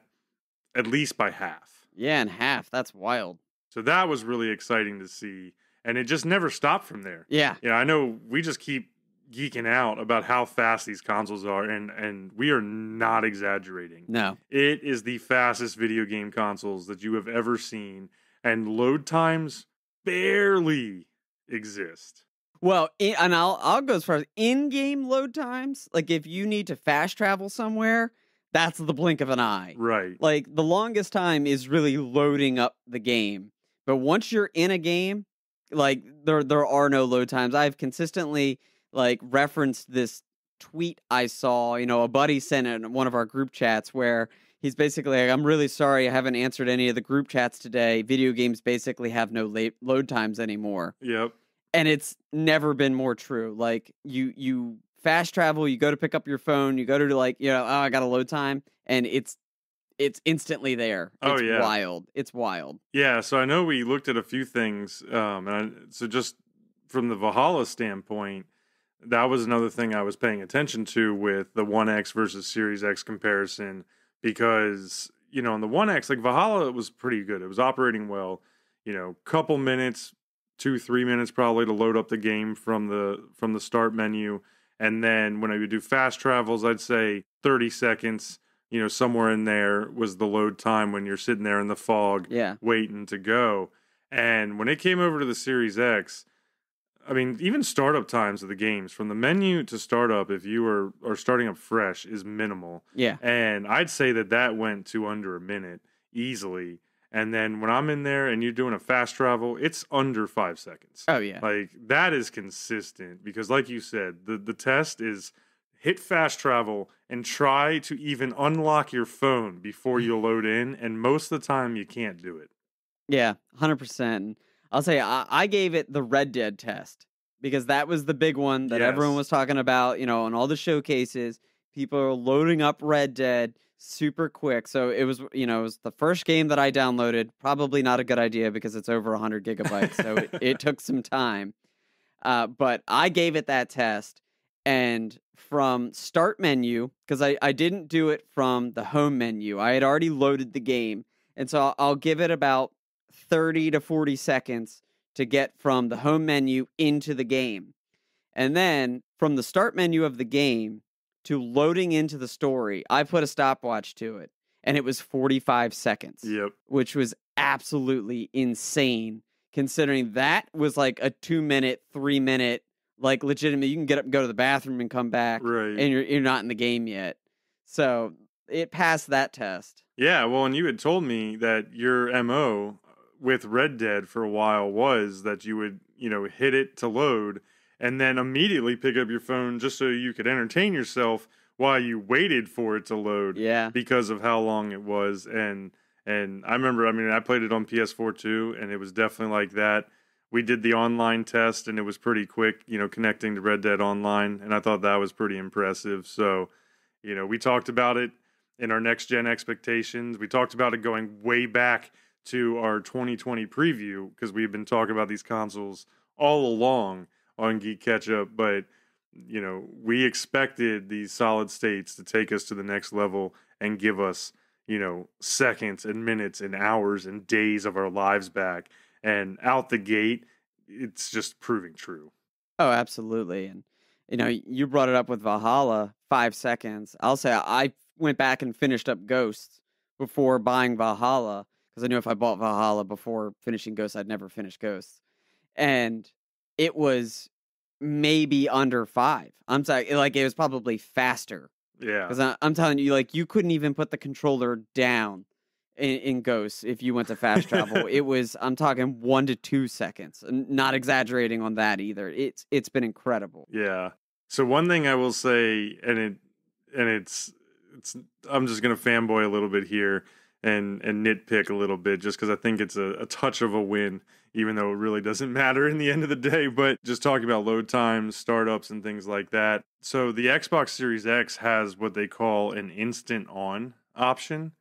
at least by half. Yeah, in half. That's wild. So that was really exciting to see. And it just never stopped from there. Yeah. Yeah, I know we just keep geeking out about how fast these consoles are, and we are not exaggerating. No. It is the fastest video game consoles that you have ever seen, and load times barely exist. Well, and I'll go as far as in-game load times. Like, if you need to fast travel somewhere, that's the blink of an eye. Right. Like, the longest time is really loading up the game. But once you're in a game, like, there are no load times. I've consistently, like, referenced this tweet I saw, a buddy sent in one of our group chats where he's basically like, I'm really sorry I haven't answered any of the group chats today. Video games basically have no load times anymore. Yep. And it's never been more true. Like, you fast travel, you go to pick up your phone, you go to I got a load time, and it's instantly there. It's wild. It's wild. Yeah, so I know we looked at a few things. So just from the Valhalla standpoint, that was another thing I was paying attention to with the One X versus Series X comparison, because, on the One X, like Valhalla was pretty good. It was operating well, couple minutes, 2-3 minutes probably to load up the game from the start menu. And then when I would do fast travels, I'd say 30 seconds, somewhere in there was the load time when you're sitting there in the fog waiting to go. And when it came over to the Series X, I mean, even startup times of the games, from the menu to startup, if you are starting up fresh, is minimal. Yeah. And I'd say that went to under a minute easily. And then when I'm in there and you're doing a fast travel, it's under 5 seconds. Oh, yeah. Like, that is consistent because, like you said, the test is hit fast travel and try to even unlock your phone before you load in. And most of the time, you can't do it. Yeah, 100%. I'll say I gave it the Red Dead test because that was the big one that everyone was talking about, on all the showcases. People are loading up Red Dead super quick. So it was, it was the first game that I downloaded. Probably not a good idea because it's over 100 gigabytes. So it took some time. But I gave it that test. And from start menu, because I didn't do it from the home menu. I had already loaded the game. And so I'll give it about 30 to 40 seconds to get from the home menu into the game. And then from the start menu of the game to loading into the story, I put a stopwatch to it, and it was 45 seconds. Yep. Which was absolutely insane, considering that was like a 2-minute, 3-minute, like legitimate. You can get up and go to the bathroom and come back, right? And you're not in the game yet. So it passed that test. Yeah, well, and you had told me that your MO with Red Dead for a while was that you would, hit it to load and then immediately pick up your phone just so you could entertain yourself while you waited for it to load. Yeah. Because of how long it was. And I remember, I played it on PS4 too, and it was definitely like that. We did the online test, and it was pretty quick, connecting to Red Dead Online, and I thought that was pretty impressive. So, we talked about it in our next-gen expectations. We talked about it going way back to our 2020 preview because we've been talking about these consoles all along on GeeK KetchUp, but we expected these solid states to take us to the next level and give us seconds and minutes and hours and days of our lives back, and out the gate it's just proving true. Oh, absolutely. And you brought it up with Valhalla, 5 seconds. I'll say I went back and finished up Ghosts before buying Valhalla, because I knew if I bought Valhalla before finishing Ghosts, I'd never finish Ghosts. And it was maybe under 5. I'm sorry, like, it was probably faster. Yeah. Because I'm telling you, like, you couldn't even put the controller down in Ghosts if you went to fast travel. It was, I'm talking 1 to 2 seconds. Not exaggerating on that either. It's been incredible. Yeah. So one thing I will say, and it's I'm just gonna fanboy a little bit here and nitpick a little bit just because I think it's a touch of a win, even though it really doesn't matter in the end of the day. But just talking about load times, startups, and things like that. So the Xbox Series X has what they call an instant on option.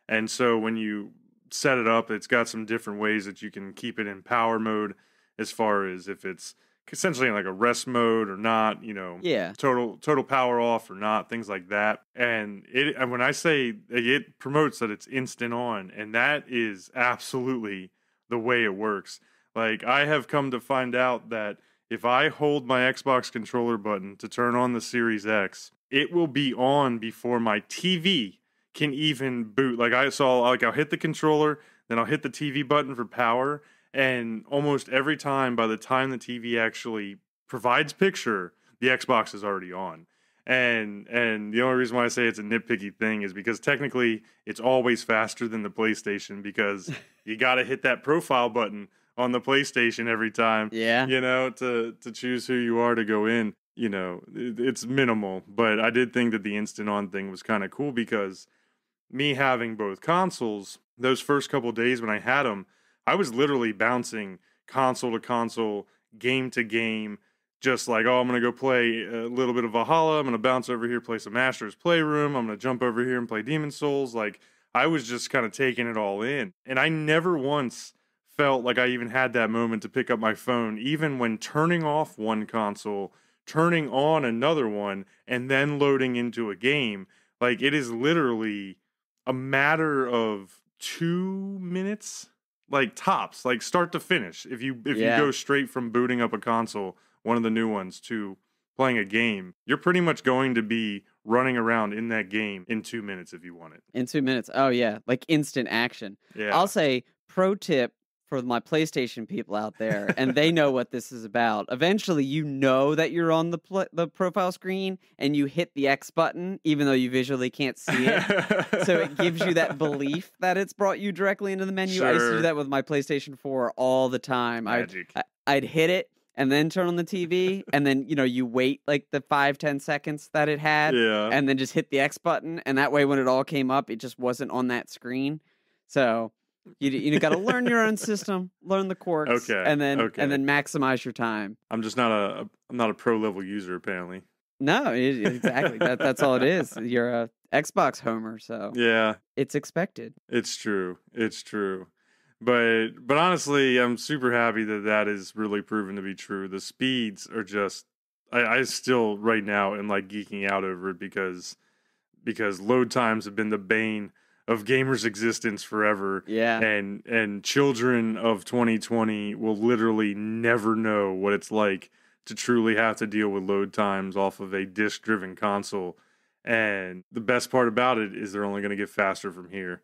And so when you set it up, it's got some different ways that you can keep it in power mode, as far as if it's essentially in like a rest mode or not, Yeah. total power off or not, things like that. And when I say it promotes that it's instant on, and that is absolutely the way it works. Like, I have come to find out that if I hold my Xbox controller button to turn on the Series X, it will be on before my TV can even boot. Like, I'll hit the controller, then I'll hit the TV button for power, and almost every time, by the time the TV actually provides picture, the Xbox is already on. And the only reason why I say it's a nitpicky thing is because technically it's always faster than the PlayStation, because you got to hit that profile button on the PlayStation every time. Yeah. To choose who you are to go in. It's minimal, but I did think that the instant on thing was kind of cool, because me having both consoles, those first couple days when I had them, I was literally bouncing console to console, game to game, just like, oh, I'm going to go play a little bit of Valhalla, I'm going to bounce over here, play some Astro's Playroom, I'm going to jump over here and play Demon's Souls. Like, I was just kind of taking it all in. And I never once felt like I even had that moment to pick up my phone, even when turning off one console, turning on another one, and then loading into a game. Like, it is literally a matter of 2 minutes, like tops, like start to finish. If you go straight from booting up a console, one of the new ones, to playing a game, you're pretty much going to be running around in that game in 2 minutes if you want it. In 2 minutes. Oh yeah, like instant action. Yeah. I'll say pro tip for my PlayStation people out there, and they know what this is about. Eventually, you know that you're on the profile screen, and you hit the X button, even though you visually can't see it. So it gives you that belief that it's brought you directly into the menu. Sure. I used to do that with my PlayStation 4 all the time. Magic. I'd hit it and then turn on the TV, and then you wait like the 5-10 seconds that it had, and then just hit the X button, and that way when it all came up, it just wasn't on that screen. So you got to learn your own system, learn the quirks, and then maximize your time. I'm just not a pro level user, apparently. No, exactly. That's all it is. You're a Xbox homer, so yeah, it's expected. It's true. But honestly, I'm super happy that is really proven to be true. The speeds are just, I still right now am like geeking out over it, because load times have been the bane of gamers' existence forever. Yeah. And children of 2020 will literally never know what it's like to truly have to deal with load times off of a disc-driven console. And the best part about it is they're only going to get faster from here.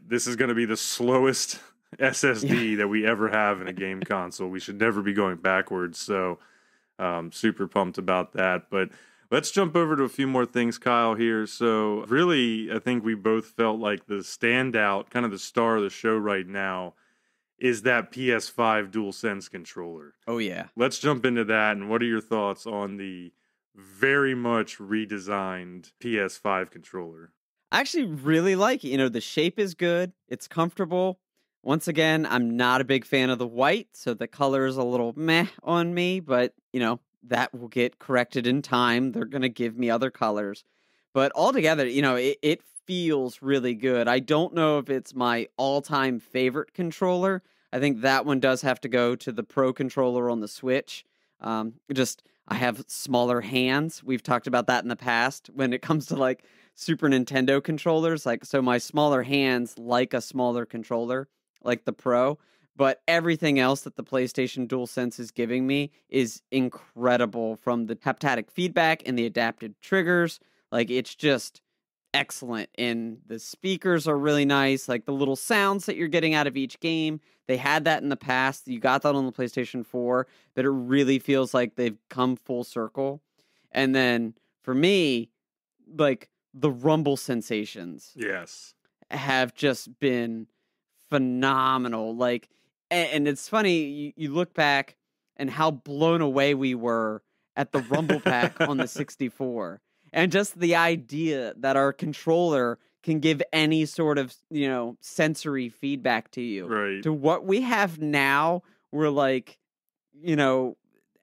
This is going to be the slowest SSD that we ever have in a game console. We should never be going backwards. So super pumped about that. But let's jump over to a few more things, Kyle, here. So really, I think we both felt like the standout, kind of the star of the show right now, is that PS5 Dual Sense controller. Oh, yeah. Let's jump into that. And what are your thoughts on the very much redesigned PS5 controller? I actually really like it. The shape is good. It's comfortable. Once again, I'm not a big fan of the white, so the color is a little meh on me, but, that will get corrected in time. They're going to give me other colors. But altogether, it feels really good. I don't know if it's my all-time favorite controller. I think that one does have to go to the Pro controller on the Switch. I have smaller hands. We've talked about that in the past when it comes to like Super Nintendo controllers. So my smaller hands like a smaller controller, like the Pro. But everything else that the PlayStation DualSense is giving me is incredible, from the haptic feedback and the adapted triggers. Like, it's just excellent. And the speakers are really nice. Like, the little sounds that you're getting out of each game, they had that in the past. You got that on the PlayStation 4, but it really feels like they've come full circle. And then, for me, like, the rumble sensations. Yes. have just been phenomenal. Like, and it's funny, you look back and how blown away we were at the Rumble Pack on the 64. And just the idea that our controller can give any sort of, sensory feedback to you. Right. To what we have now, we're like,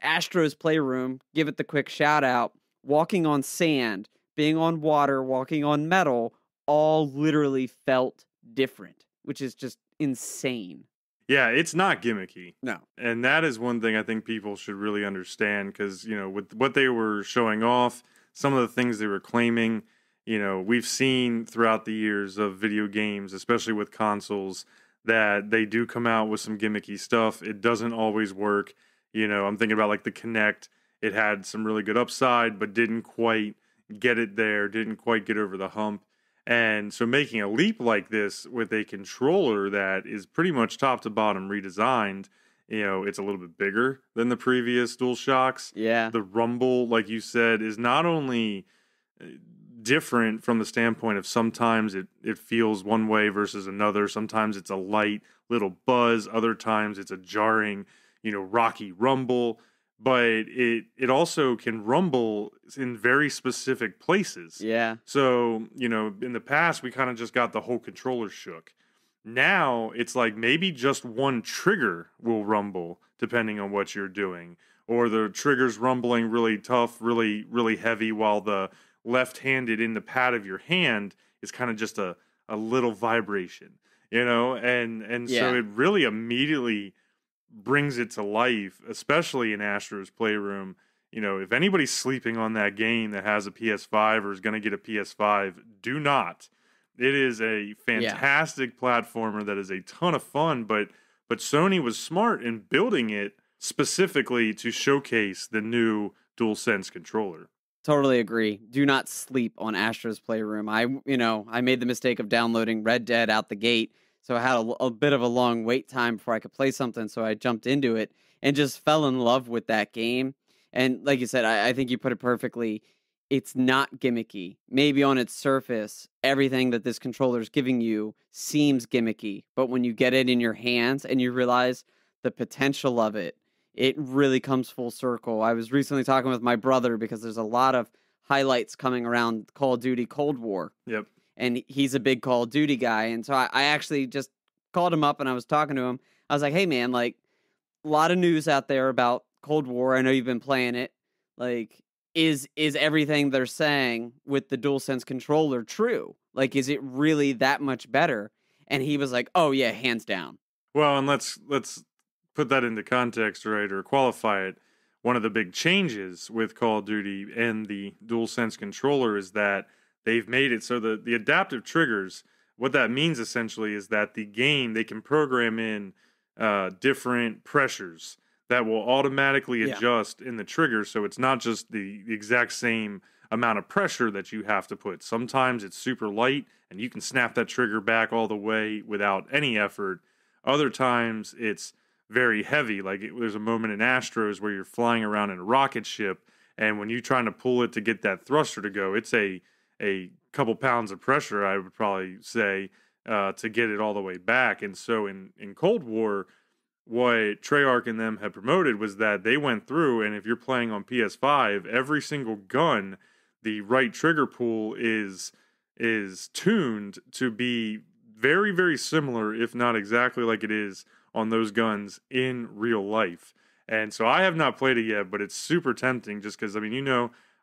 Astro's Playroom, give it the quick shout out, walking on sand, being on water, walking on metal, all literally felt different, which is just insane. Yeah, it's not gimmicky. No. And that is one thing I think people should really understand because, with what they were showing off, some of the things they were claiming, we've seen throughout the years of video games, especially with consoles, that they do come out with some gimmicky stuff. It doesn't always work. I'm thinking about like the Kinect. It had some really good upside, but didn't quite get it there, didn't quite get over the hump. And so making a leap like this with a controller that is pretty much top to bottom redesigned, it's a little bit bigger than the previous DualShocks. Yeah. The rumble, like you said, is not only different from the standpoint of sometimes it feels one way versus another. Sometimes it's a light little buzz. Other times it's a jarring, rocky rumble. But it also can rumble in very specific places. Yeah. So, in the past, we kind of just got the whole controller shook. Now, it's like maybe just one trigger will rumble, depending on what you're doing. Or the trigger's rumbling really tough, really, really heavy, while the left-handed in the pad of your hand is kind of just a little vibration, And Yeah. so it really immediately brings it to life, especially in Astro's Playroom. If anybody's sleeping on that game that has a PS5 or is going to get a PS5, do not. It is a fantastic platformer that is a ton of fun, but Sony was smart in building it specifically to showcase the new DualSense controller. Totally agree. Do not sleep on Astro's Playroom. I made the mistake of downloading Red Dead out the gate. So I had a bit of a long wait time before I could play something. So I jumped into it and just fell in love with that game. And like you said, I think you put it perfectly. It's not gimmicky. Maybe on its surface, everything that this controller is giving you seems gimmicky. But when you get it in your hands and you realize the potential of it, it really comes full circle. I was recently talking with my brother because there's a lot of highlights coming around Call of Duty Cold War. Yep. And he's a big Call of Duty guy. And so I actually just called him up and I was talking to him. I was like, hey, man, like, a lot of news out there about Cold War. I know you've been playing it. Like, is everything they're saying with the DualSense controller true? Like, is it really that much better? And he was like, oh, yeah, hands down. Well, and let's put that into context, right, or qualify it. One of the big changes with Call of Duty and the DualSense controller is that they've made it so the adaptive triggers, what that means essentially is that the game, they can program in different pressures that will automatically adjust in the trigger. So it's not just the exact same amount of pressure that you have to put. Sometimes it's super light and you can snap that trigger back all the way without any effort. Other times it's very heavy. Like there's a moment in Astros where you're flying around in a rocket ship, and when you're trying to pull it to get that thruster to go, it's a couple pounds of pressure, I would probably say, to get it all the way back. And so in Cold War, what Treyarch and them had promoted was that they went through, and if you're playing on PS5, every single gun, the right trigger pull is tuned to be very, very similar, if not exactly like it is on those guns in real life. And so I have not played it yet, but it's super tempting just because, I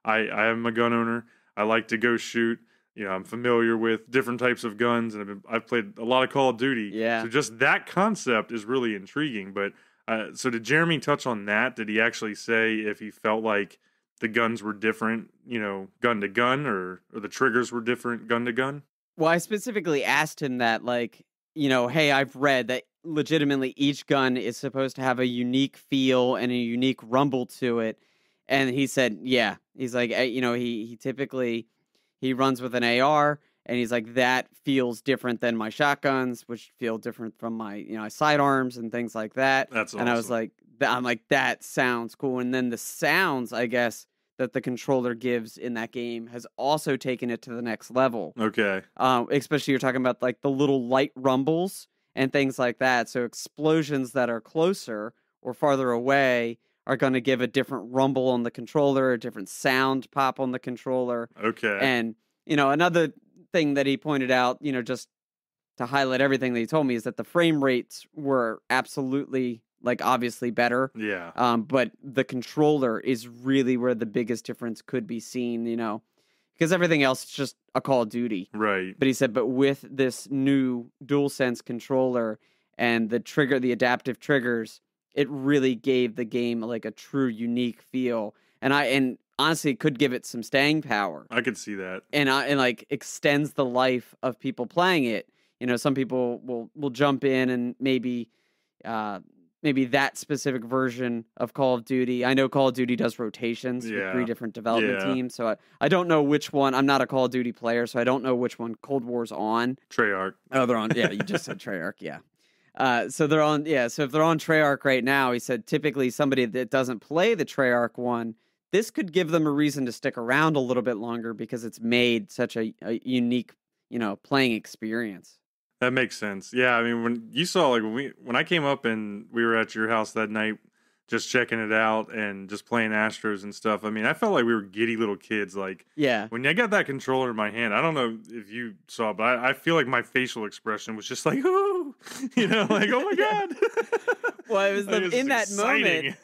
am a gun owner. I like to go shoot. I'm familiar with different types of guns, and I've played a lot of Call of Duty. Yeah. So just that concept is really intriguing. But so did Jeremy touch on that? Did he actually say if he felt like the guns were different, gun to gun, or the triggers were different gun to gun? Well, I specifically asked him that, like, hey, I've read that legitimately each gun is supposed to have a unique feel and a unique rumble to it. And he said, yeah. He's like, he typically, he runs with an AR, and he's like, that feels different than my shotguns, which feel different from my, sidearms and things like that. That's awesome. And I was like, I'm like, that sounds cool. And then the sounds, I guess, that the controller gives in that game has also taken it to the next level. Okay. Especially you're talking about like the little light rumbles and things like that. So explosions that are closer or farther away are going to give a different rumble on the controller, a different sound pop on the controller. Okay. And, another thing that he pointed out, just to highlight everything that he told me, is that the frame rates were absolutely, like, obviously better. Yeah. But the controller is really where the biggest difference could be seen, because everything else is just a Call of Duty. Right. But he said, but with this new DualSense controller and the adaptive triggers, it really gave the game like a true unique feel. And honestly could give it some staying power. I could see that. And like extends the life of people playing it. Some people will jump in and maybe that specific version of Call of Duty. I know Call of Duty does rotations with 3 different development teams, so I don't know which one. I'm not a Call of Duty player, so I don't know which one Cold War's on. Treyarch. Oh, they're on. Yeah, you just said Treyarch. Yeah. So they're on. Yeah. So if they're on Treyarch right now, he said typically somebody that doesn't play the Treyarch one, this could give them a reason to stick around a little bit longer because it's made such a unique, playing experience. That makes sense. Yeah, I mean, when you saw, like, when I came up and we were at your house that night, just checking it out and just playing Astros and stuff. I mean, I felt like we were giddy little kids. Like, yeah, when I got that controller in my hand, I don't know if you saw, but I feel like my facial expression was just like, ooh, like, oh my god. Well, it was in that exciting moment.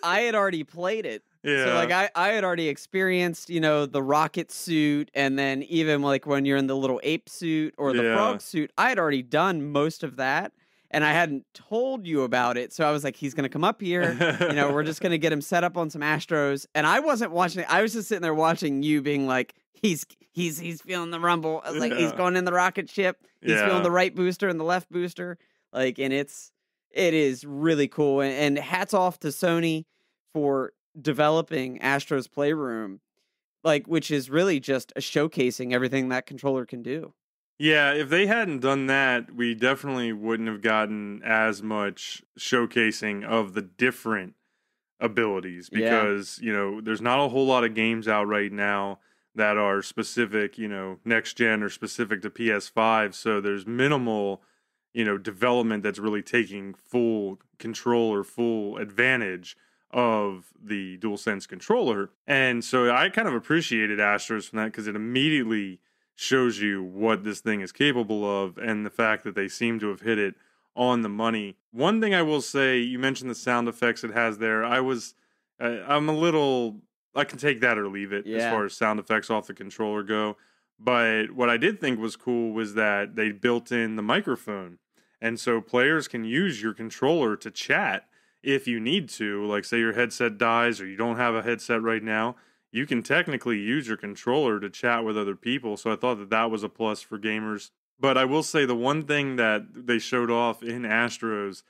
I had already played it. Yeah. So like I had already experienced, the rocket suit, and then even like when you're in the little ape suit or the frog suit, I had already done most of that, and I hadn't told you about it. So I was like, he's gonna come up here, we're just gonna get him set up on some Astros, and I wasn't watching it. I was just sitting there watching you, being like, he's feeling the rumble. I was like, he's going in the rocket ship. He's feeling the right booster and the left booster. Like, and it is really cool. And hats off to Sony for developing Astro's Playroom, like, which is really just showcasing everything that controller can do. Yeah, if they hadn't done that, we definitely wouldn't have gotten as much showcasing of the different abilities because, there's not a whole lot of games out right now that are specific, next gen or specific to PS5. So there's minimal, development that's really taking full control or full advantage of the DualSense controller. And so I kind of appreciated Astros from that because it immediately shows you what this thing is capable of and the fact that they seem to have hit it on the money. One thing I will say, you mentioned the sound effects it has there. I can take that or leave it as far as sound effects off the controller go. But what I did think was cool was that they built in the microphone. And so players can use your controller to chat if you need to. Like, say your headset dies or you don't have a headset right now, you can technically use your controller to chat with other people. So I thought that was a plus for gamers. But I will say the one thing that they showed off in Astros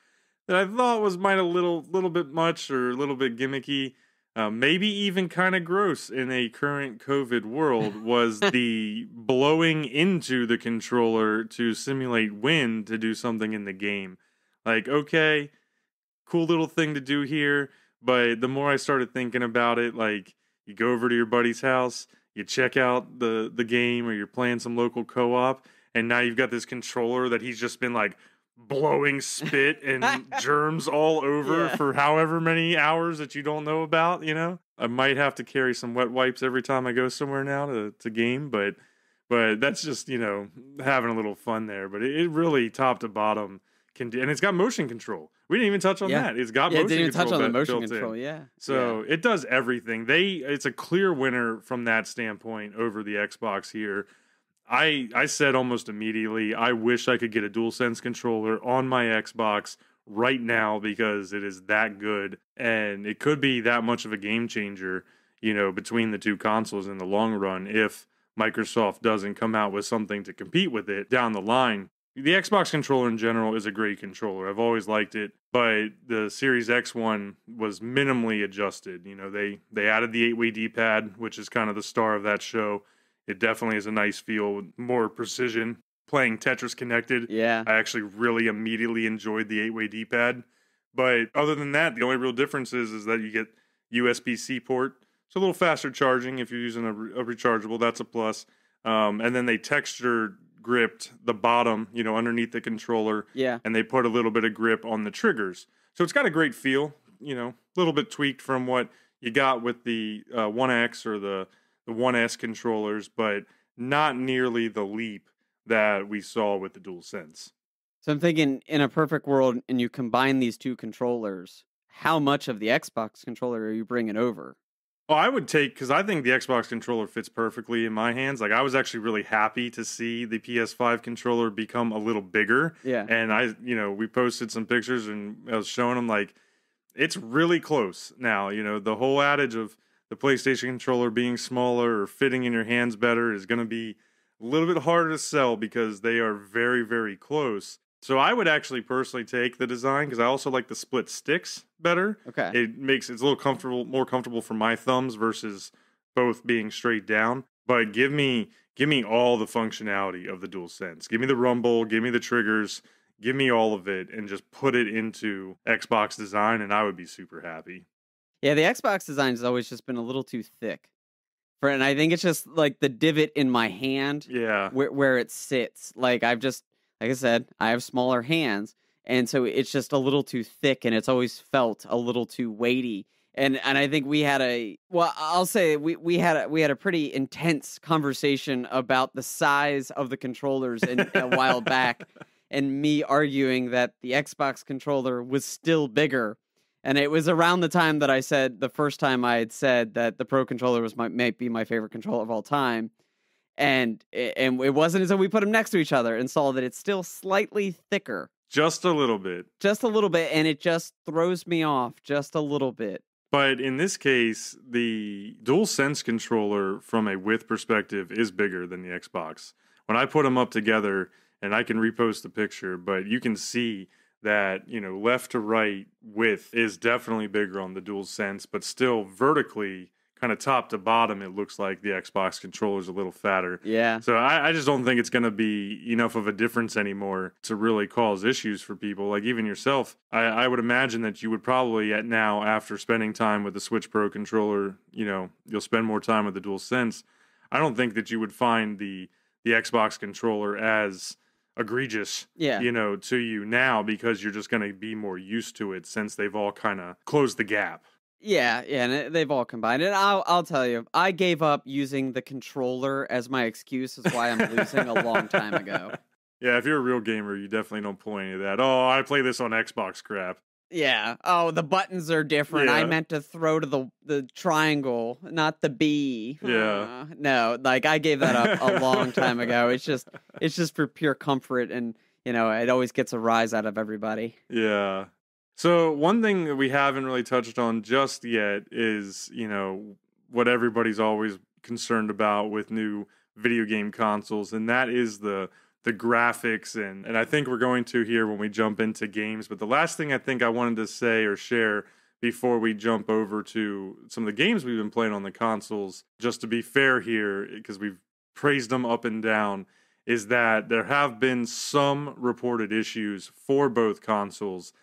that I thought was a little bit much or a little bit gimmicky, maybe even kind of gross in a current COVID world, was the blowing into the controller to simulate wind to do something in the game. Like, okay, cool little thing to do here, but the more I started thinking about it, like, you go over to your buddy's house, you check out the game, or you're playing some local co-op, and now you've got this controller that he's just been like blowing spit and germs all over for however many hours that you don't know about, I might have to carry some wet wipes every time I go somewhere now to game, but that's just, having a little fun there. But it really top to bottom can do, and it's got motion control. We didn't even touch on that. It's got motion control. Didn't even touch on the motion built control. in. So it does everything. It's a clear winner from that standpoint over the Xbox here. I said almost immediately, I wish I could get a DualSense controller on my Xbox right now because it is that good, and it could be that much of a game changer, between the two consoles in the long run if Microsoft doesn't come out with something to compete with it down the line. The Xbox controller in general is a great controller. I've always liked it, but the Series X one was minimally adjusted. They added the 8-way D-pad, which is kind of the star of that show. It definitely is a nice feel with more precision. Playing Tetris Connected, I actually really immediately enjoyed the 8-way D-pad. But other than that, the only real difference is that you get USB-C port, It's a little faster charging if you're using a rechargeable. That's a plus. And then they texture gripped the bottom, underneath the controller. Yeah. And they put a little bit of grip on the triggers. So it's got a great feel, a little bit tweaked from what you got with the 1X or the 1S controllers, but not nearly the leap that we saw with the Dual Sense. So I'm thinking, in a perfect world, and you combine these two controllers, how much of the Xbox controller are you bringing over? Oh, I would take, because I think the Xbox controller fits perfectly in my hands. Like, I was actually really happy to see the PS5 controller become a little bigger. Yeah. And we posted some pictures and I was showing them, like, it's really close now. The whole adage of the PlayStation controller being smaller or fitting in your hands better is going to be a little bit harder to sell because they are very, very close. So I would actually personally take the design because I also like the split sticks better. Okay. It's a little more comfortable for my thumbs versus both being straight down. But give me all the functionality of the Dual Sense. Give me the rumble, give me the triggers, give me all of it, and just put it into Xbox design, and I would be super happy. Yeah, the Xbox design has always just been a little too thick. And I think it's just like the divot in my hand, Yeah, where it sits. Like I said, I have smaller hands, and so it's just a little too thick, and it's always felt a little too weighty. And I think we had we had a pretty intense conversation about the size of the controllers a while back, and me arguing that the Xbox controller was still bigger. And it was around the time that I said, the first time I had said that the Pro controller might be my favorite controller of all time. And it wasn't until we put them next to each other and saw that it's still slightly thicker. just a little bit. Just a little bit, and it just throws me off just a little bit. But in this case, the Dual Sense controller from a width perspective is bigger than the Xbox. When I put them up together, and I can repost the picture, but you can see that, left to right width is definitely bigger on the Dual Sense, but still vertically, kind of top to bottom, it looks like the Xbox controller is a little fatter. Yeah. So I just don't think it's going to be enough of a difference anymore to really cause issues for people. Like even yourself, I would imagine that you would probably now, after spending time with the Switch Pro controller, you'll spend more time with the Dual Sense. I don't think that you would find the Xbox controller as egregious, to you now because you're just going to be more used to it since they've all kind of closed the gap. Yeah, and they've all combined. And I'll tell you, I gave up using the controller as my excuse as why I'm losing a long time ago. Yeah, if you're a real gamer, you definitely don't pull any of that. Oh, I play this on Xbox crap. Yeah. Oh, the buttons are different. Yeah. I meant to throw to the triangle, not the B. Yeah. No, like I gave that up a long time ago. It's just for pure comfort, and it always gets a rise out of everybody. Yeah. So one thing that we haven't really touched on just yet is, what everybody's always concerned about with new video game consoles, and that is the graphics, and I think we're going to here when we jump into games. But the last thing I think I wanted to say or share before we jump over to some of the games we've been playing on the consoles, just to be fair here, because we've praised them up and down, is that there have been some reported issues for both consoles.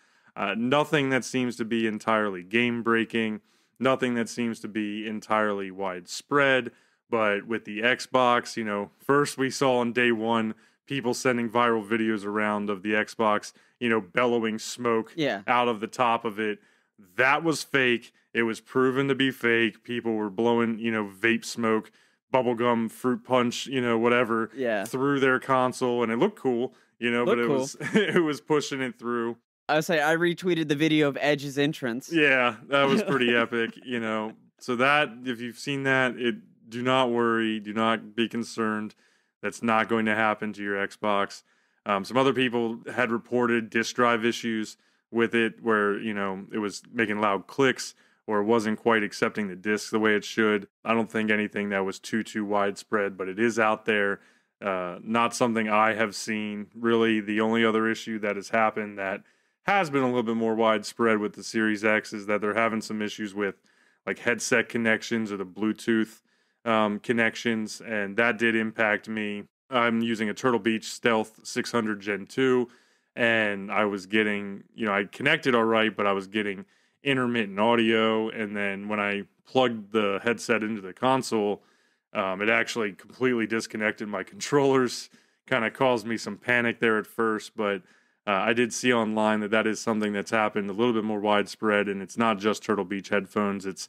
Nothing that seems to be entirely game-breaking, nothing that seems to be entirely widespread, but with the Xbox, first we saw on day one people sending viral videos around of the Xbox, bellowing smoke out of the top of it. That was fake. It was proven to be fake. People were blowing, vape smoke, bubblegum, fruit punch, whatever, through their console, and it looked cool, but it was it was pushing it through. I would say I retweeted the video of Edge's entrance. Yeah, that was pretty epic, So that, if you've seen that, do not worry, do not be concerned. That's not going to happen to your Xbox. Some other people had reported disk drive issues with it where, it was making loud clicks or it wasn't quite accepting the disc the way it should. I don't think anything that was too widespread, but it is out there. Not something I have seen. Really, the only other issue that has happened that has been a little bit more widespread with the Series X is that they're having some issues with like headset connections or the Bluetooth connections, and that did impact me. I'm using a Turtle Beach Stealth 600 Gen 2, and I was getting, I connected all right, but I was getting intermittent audio. And then when I plugged the headset into the console, it actually completely disconnected my controllers. Kind of caused me some panic there at first, but I did see online that is something that's happened a little bit more widespread, and it's not just Turtle Beach headphones. It's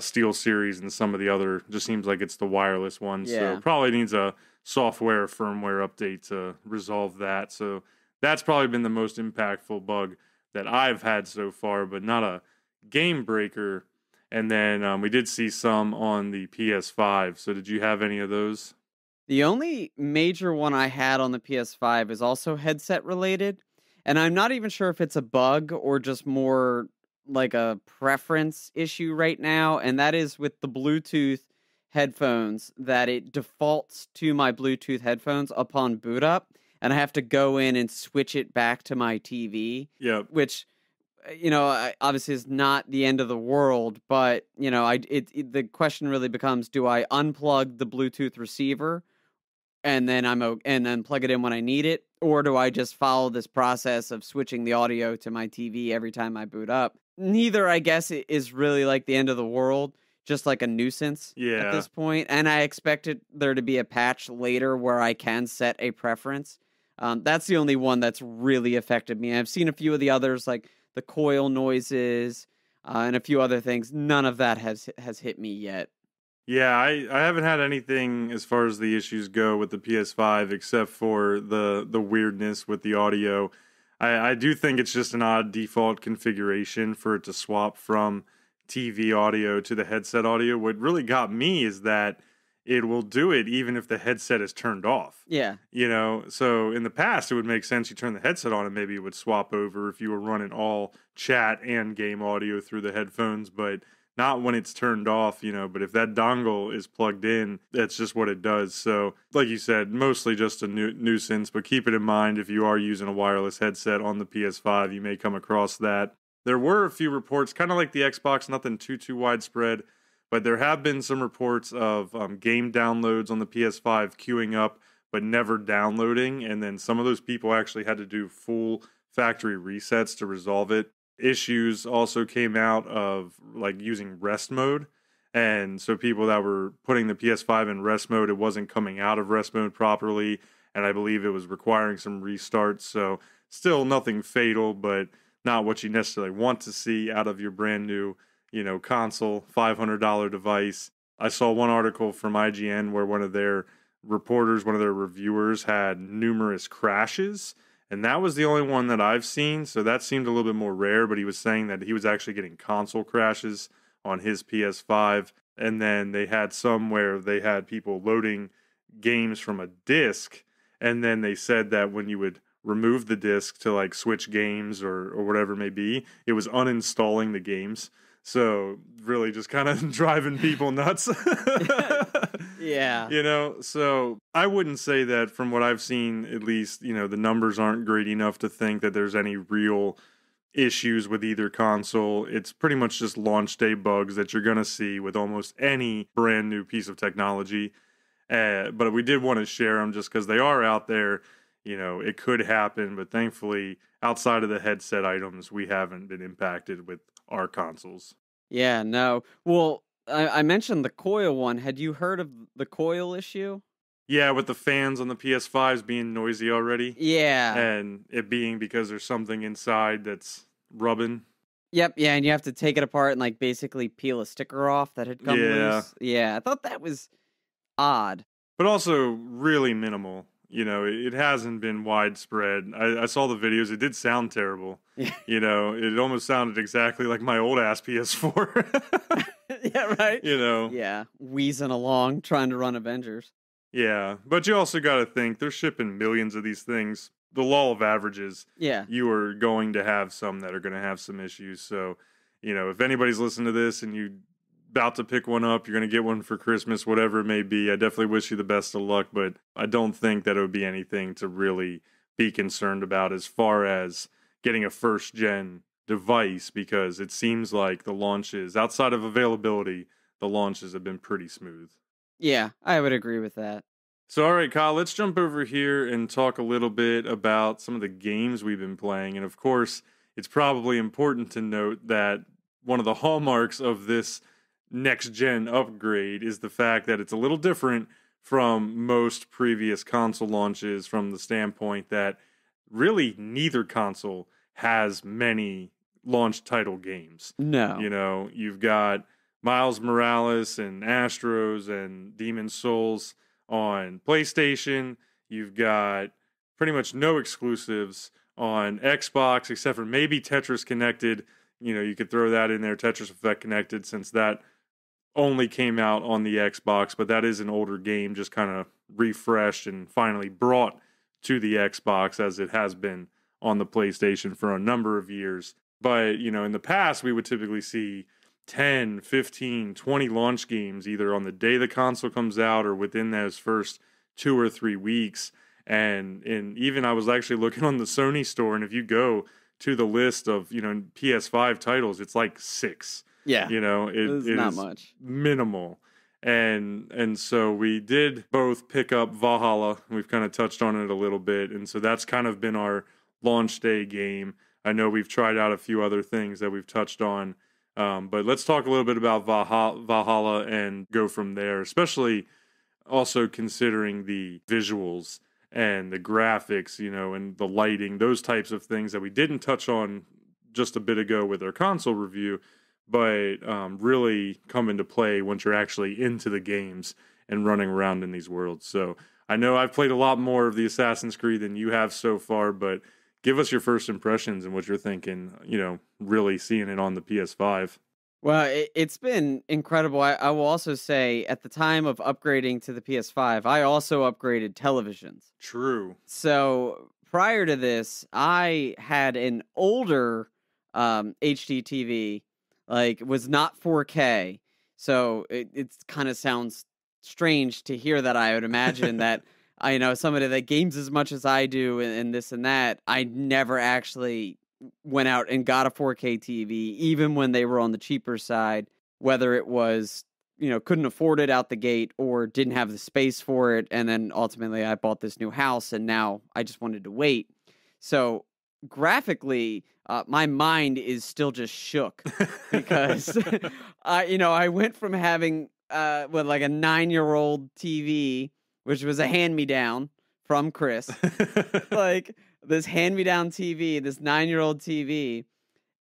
Steel Series and some of the other. Just seems like it's the wireless ones. Yeah. So probably needs a software firmware update to resolve that. So that's probably been the most impactful bug that I've had so far, but not a game breaker. And then we did see some on the PS5. So did you have any of those? The only major one I had on the PS5 is also headset related, and I'm not even sure if it's a bug or just more like a preference issue right now, and that is with the Bluetooth headphones that it defaults to my Bluetooth headphones upon boot up, and I have to go in and switch it back to my TV, Yep. which obviously is not the end of the world, but the question really becomes: do I unplug the Bluetooth receiver and then and then plug it in when I need it, or do I just follow this process of switching the audio to my TV every time I boot up? Neither, I guess, is really like the end of the world, just like a nuisance at this point. And I expected there to be a patch later where I can set a preference. That's the only one that's really affected me. I've seen a few of the others, like the coil noises and a few other things. None of that has hit me yet. Yeah, I haven't had anything as far as the issues go with the PS5 except for the weirdness with the audio. I do think it's just an odd default configuration for it to swap from TV audio to the headset audio. What really got me is that it will do it even if the headset is turned off. Yeah. So in the past, it would make sense you turn the headset on and maybe it would swap over if you were running all chat and game audio through the headphones, but not when it's turned off, but if that dongle is plugged in, that's just what it does. So, like you said, mostly just a nuisance, but keep it in mind if you are using a wireless headset on the PS5, you may come across that. There were a few reports, kind of like the Xbox, nothing too widespread, but there have been some reports of game downloads on the PS5 queuing up, but never downloading, and then some of those people actually had to do full factory resets to resolve it. Issues also came out of like using rest mode, and so people that were putting the PS5 in rest mode, it wasn't coming out of rest mode properly, and I believe it was requiring some restarts. So still nothing fatal, but not what you necessarily want to see out of your brand new console, $500 device. I saw one article from IGN where one of their reviewers had numerous crashes. And that was the only one that I've seen, so that seemed a little bit more rare, but he was saying that he was actually getting console crashes on his PS5. And then they had some where they had people loading games from a disc, and then they said that when you would remove the disc to like switch games or whatever it may be, it was uninstalling the games. So really just kind of driving people nuts. Yeah. So I wouldn't say that from what I've seen, at least, the numbers aren't great enough to think that there's any real issues with either console. It's pretty much just launch day bugs that you're going to see with almost any brand new piece of technology. But we did want to share them just because they are out there. It could happen, but thankfully, outside of the headset items, we haven't been impacted with our consoles. Yeah, no. Well, I mentioned the coil one. Had you heard of the coil issue? Yeah, with the fans on the PS5s being noisy already. Yeah. And it being because there's something inside that's rubbing. Yep, yeah, and you have to take it apart and like basically peel a sticker off that had come loose. Yeah, I thought that was odd. But also really minimal. It hasn't been widespread. I saw the videos. It did sound terrible. Yeah. It almost sounded exactly like my old ass PS4. Yeah, right? Yeah, wheezing along, trying to run Avengers. Yeah, but you also got to think, they're shipping millions of these things. The law of averages, yeah, you are going to have some that are going to have some issues. So, if anybody's listening to this and you about to pick one up, you're going to get one for Christmas, whatever it may be, I definitely wish you the best of luck, but I don't think that it would be anything to really be concerned about as far as getting a first-gen device, because it seems like the launches, outside of availability, the launches have been pretty smooth. Yeah, I would agree with that. So, all right, Kyle, let's jump over here and talk a little bit about some of the games we've been playing. And, of course, it's probably important to note that one of the hallmarks of this next-gen upgrade is the fact that it's a little different from most previous console launches from the standpoint that really neither console has many launch title games. No. You know, you've got Miles Morales and Astros and Demon's Souls on PlayStation. You've got pretty much no exclusives on Xbox except for maybe Tetris Connected. You know, you could throw that in there, Tetris Effect Connected, since that only came out on the Xbox, but that is an older game, just kind of refreshed and finally brought to the Xbox as it has been on the PlayStation for a number of years. But, you know, in the past, we would typically see 10, 15, 20 launch games either on the day the console comes out or within those first 2 or 3 weeks. And even I was actually looking on the Sony store, and if you go to the list of, you know, PS5 titles, it's like 6. Yeah. You know, it's it not is much. minimal. And so we did both pick up Valhalla. We've kind of touched on it a little bit. And so that's kind of been our launch day game. I know we've tried out a few other things that we've touched on. But let's talk a little bit about Valhalla and go from there, especially also considering the visuals and the graphics, you know, and the lighting, those types of things that we didn't touch on just a bit ago with our console review, but really come into play once you're actually into the games and running around in these worlds. So I know I've played a lot more of the Assassin's Creed than you have so far, but give us your first impressions and what you're thinking, you know, really seeing it on the PS5. Well, it's been incredible. I will also say at the time of upgrading to the PS5, I also upgraded televisions. True. So prior to this, I had an older HD TV, like was not 4K. So it kind of sounds strange to hear that. I would imagine that I know somebody that games as much as I do and this and that. I never actually went out and got a 4K TV, even when they were on the cheaper side, whether it was, you know, couldn't afford it out the gate or didn't have the space for it. And then ultimately I bought this new house and now I just wanted to wait. So graphically, my mind is still just shook because I went from having like a 9-year-old TV, which was a hand-me-down from Chris, like this hand-me-down TV, this 9-year-old TV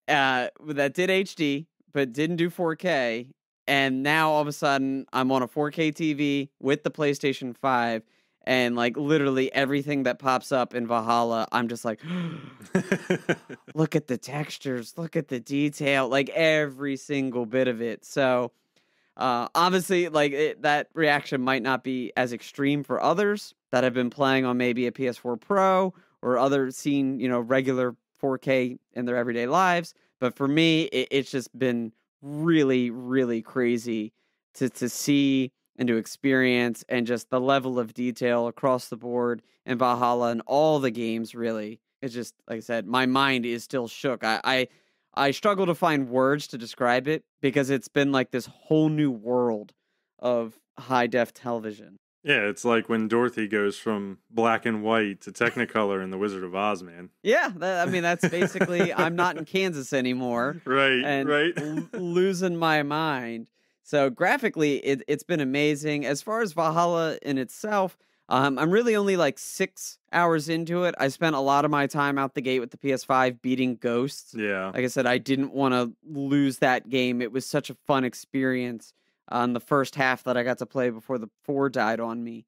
that did HD but didn't do 4K, and now all of a sudden I'm on a 4K TV with the PlayStation 5. And like literally everything that pops up in Valhalla, I'm just like, look at the textures, look at the detail, like every single bit of it. So obviously, like that reaction might not be as extreme for others that have been playing on maybe a PS4 Pro or others seen, you know, regular 4K in their everyday lives. But for me, it's just been really, really crazy to see and to experience, and just the level of detail across the board in Valhalla and all the games, really. It's just, like I said, my mind is still shook. I struggle to find words to describe it because it's been like this whole new world of high-def television. Yeah, it's like when Dorothy goes from black and white to Technicolor in The Wizard of Oz, man. Yeah, that's basically, I'm not in Kansas anymore. Right, and right. Losing my mind. So graphically, it's been amazing. As far as Valhalla in itself, I'm really only like 6 hours into it. I spent a lot of my time out the gate with the PS5 beating ghosts. Yeah. Like I said, I didn't want to lose that game. It was such a fun experience on the first half that I got to play before the 4 died on me.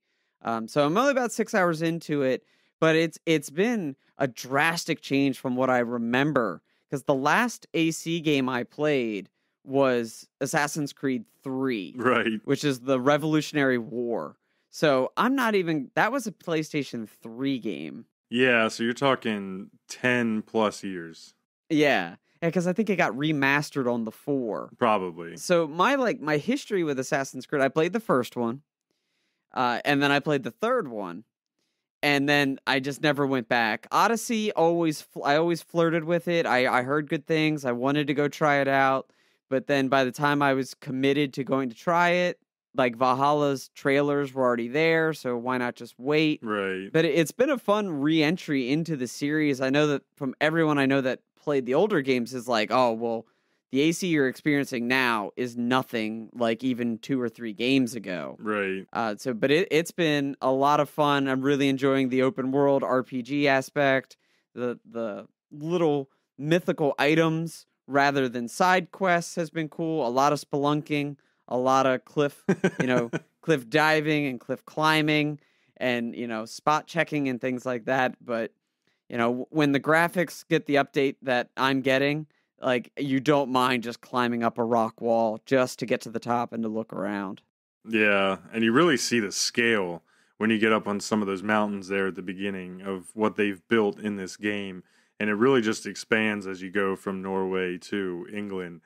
So I'm only about 6 hours into it, but it's been a drastic change from what I remember. Because the last AC game I played was Assassin's Creed 3. Right. Which is the Revolutionary War. So I'm not even... That was a PlayStation 3 game. Yeah, so you're talking 10 plus years. Yeah, because I think it got remastered on the 4. Probably. So my history with Assassin's Creed, I played the first one, and then I played the third one, and then I just never went back. Odyssey, I always flirted with it. I heard good things. I wanted to go try it out. But then by the time I was committed to going to try it, like Valhalla's trailers were already there, so why not just wait? Right. But it's been a fun re-entry into the series. I know that from everyone I know that played the older games is like, oh, well, the AC you're experiencing now is nothing like even 2 or 3 games ago. Right. But it's been a lot of fun. I'm really enjoying the open world RPG aspect, the little mythical items rather than side quests has been cool. A lot of spelunking, a lot of cliff diving and cliff climbing and, spot checking and things like that. But, when the graphics get the update that I'm getting, like, you don't mind just climbing up a rock wall just to get to the top and to look around. Yeah, and you really see the scale when you get up on some of those mountains there at the beginning of what they've built in this game. And it really just expands as you go from Norway to England.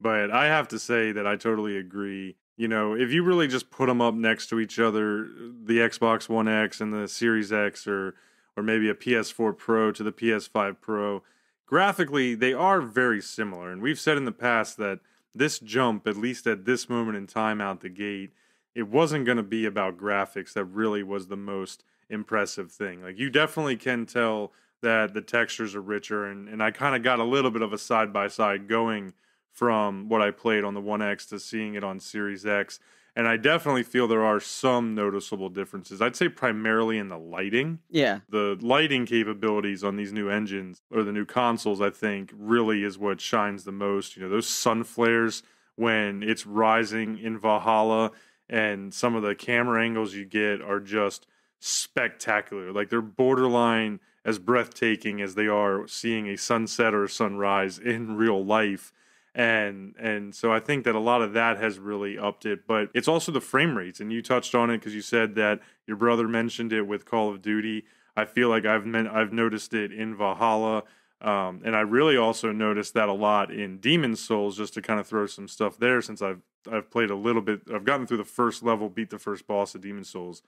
But I have to say that I totally agree. If you really just put them up next to each other, the Xbox One X and the Series X, or maybe a PS4 Pro to the PS5 Pro, graphically, they are very similar. And we've said in the past that this jump, at least at this moment in time out the gate, it wasn't going to be about graphics that really was the most impressive thing. Like, you definitely can tell that the textures are richer, and I kind of got a little bit of a side-by-side going from what I played on the One X to seeing it on Series X, and I definitely feel there are some noticeable differences. I'd say primarily in the lighting. Yeah. The lighting capabilities on these new engines, or the new consoles, I think, really is what shines the most. Those sun flares when it's rising in Valhalla, and some of the camera angles you get are just spectacular. Like, they're borderline as breathtaking as they are seeing a sunset or a sunrise in real life. And so I think that a lot of that has really upped it, but it's also the frame rates. And you touched on it because you said that your brother mentioned it with Call of Duty. I feel like I've noticed it in Valhalla, and I really also noticed that a lot in Demon's Souls. Just to kind of throw some stuff there, since I've played a little bit, I've gotten through the first level, beat the first boss of Demon's Souls.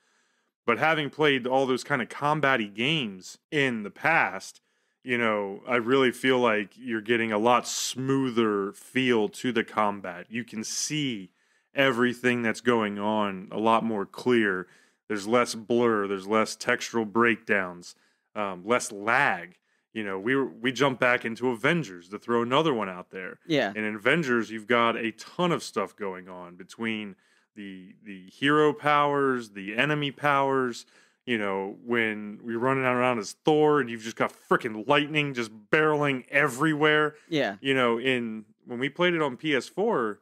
But having played all those kind of combat-y games in the past, I really feel like you're getting a lot smoother feel to the combat. You can see everything that's going on a lot more clear. There's less blur. There's less textural breakdowns, less lag. We jump back into Avengers to throw another one out there. Yeah. And in Avengers, you've got a ton of stuff going on between the hero powers, the enemy powers. When we're running around as Thor and you've just got freaking lightning just barreling everywhere. Yeah. When we played it on PS4,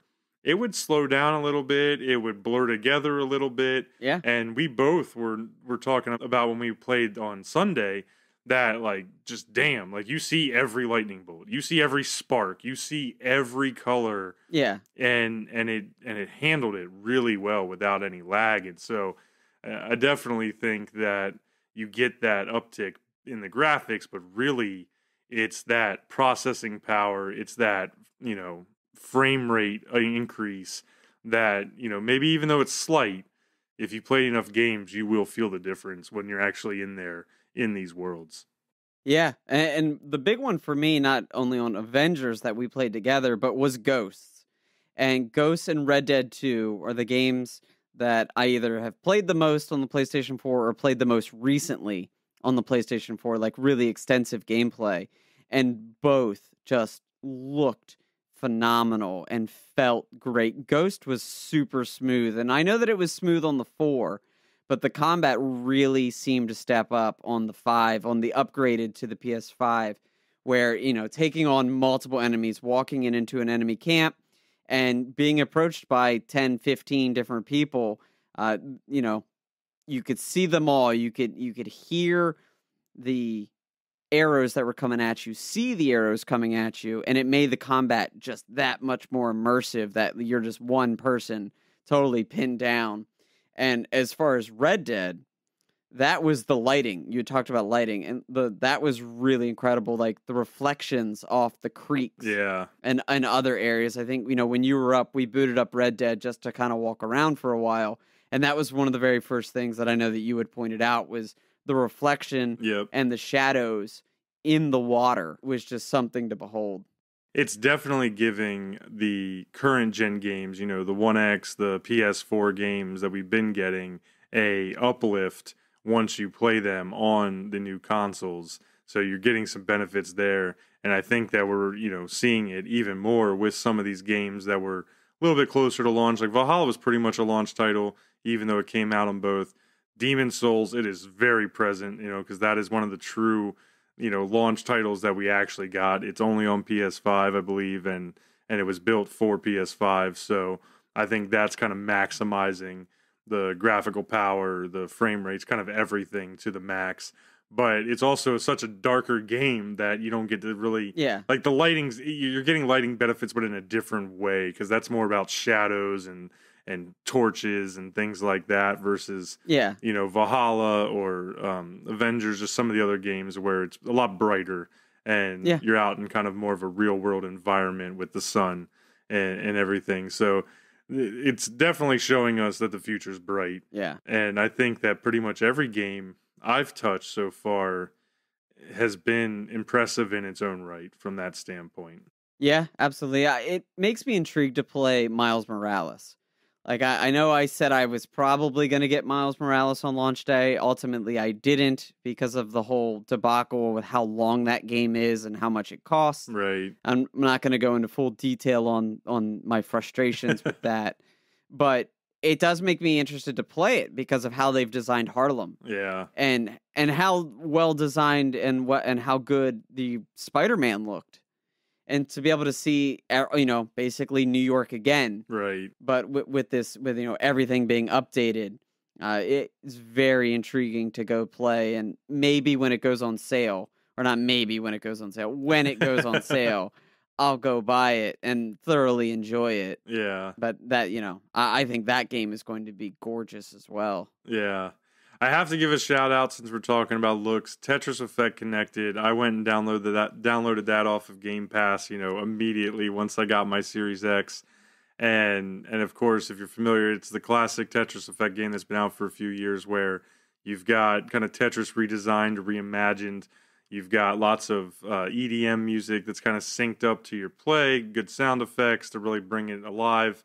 it would slow down a little bit. It would blur together a little bit. Yeah. And we both were talking about when we played on Sunday that, like, just damn, like, you see every lightning bolt. You see every spark. You see every color. Yeah. And it handled it really well without any lag. And so I definitely think that you get that uptick in the graphics, but really it's that processing power, it's that, frame rate increase that, maybe even though it's slight, if you play enough games, you will feel the difference when you're actually in there in these worlds. Yeah, and the big one for me, not only on Avengers that we played together, but was Ghosts. And Ghosts and Red Dead 2 are the games that I either have played the most on the PlayStation 4 or played the most recently on the PlayStation 4, like really extensive gameplay. And both just looked phenomenal and felt great. Ghost was super smooth, and I know that it was smooth on the 4, but the combat really seemed to step up on the 5, on the upgraded to the PS5, where, taking on multiple enemies, walking into an enemy camp, and being approached by 10, 15 different people, you could see them all. You could hear the arrows that were coming at you, see the arrows coming at you, and it made the combat just that much more immersive, that you're just one person totally pinned down. And as far as Red Dead, that was the lighting. You talked about lighting, and that was really incredible. Like the reflections off the creeks, Yeah, and other areas. I think when you were up, we booted up Red Dead just to kind of walk around for a while, and that was one of the very first things that I know that you had pointed out was the reflection and the shadows in the water was just something to behold. It's definitely giving the current gen games, the One X, the PS4 games that we've been getting, a uplift once you play them on the new consoles. So you're getting some benefits there. And I think that we're, seeing it even more with some of these games that were a little bit closer to launch. Like Valhalla was pretty much a launch title, even though it came out on both. Demon Souls, it is very present, because that is one of the true, launch titles that we actually got. It's only on PS5, I believe, and it was built for PS5. So I think that's kind of maximizing the graphical power, the frame rates, kind of everything to the max. But it's also such a darker game that you don't get to really, like the lighting's, you're getting lighting benefits, but in a different way, because that's more about shadows and torches and things like that versus, Valhalla or Avengers, just some of the other games where it's a lot brighter and you're out in kind of more of a real world environment with the sun and everything. So it's definitely showing us that the future's bright. Yeah. And I think that pretty much every game I've touched so far has been impressive in its own right from that standpoint. Yeah, absolutely. It makes me intrigued to play Miles Morales. Like, I know I said I was probably going to get Miles Morales on launch day. Ultimately, I didn't because of the whole debacle with how long that game is and how much it costs. Right. I'm not going to go into full detail on my frustrations with that. But it does make me interested to play it because of how they've designed Harlem. Yeah. And how well designed and how good the Spider-Man looked. And to be able to see, basically New York again, right? But with everything being updated, it's very intriguing to go play. And maybe when it goes on sale, or not maybe when it goes on sale, when it goes on sale, I'll go buy it and thoroughly enjoy it. Yeah. But that, I think that game is going to be gorgeous as well. Yeah. I have to give a shout out since we're talking about looks. Tetris Effect Connected. I went and downloaded that off of Game Pass, immediately once I got my Series X. And of course, if you're familiar, it's the classic Tetris Effect game that's been out for a few years where you've got kind of Tetris redesigned, reimagined. You've got lots of EDM music that's kind of synced up to your play, good sound effects to really bring it alive.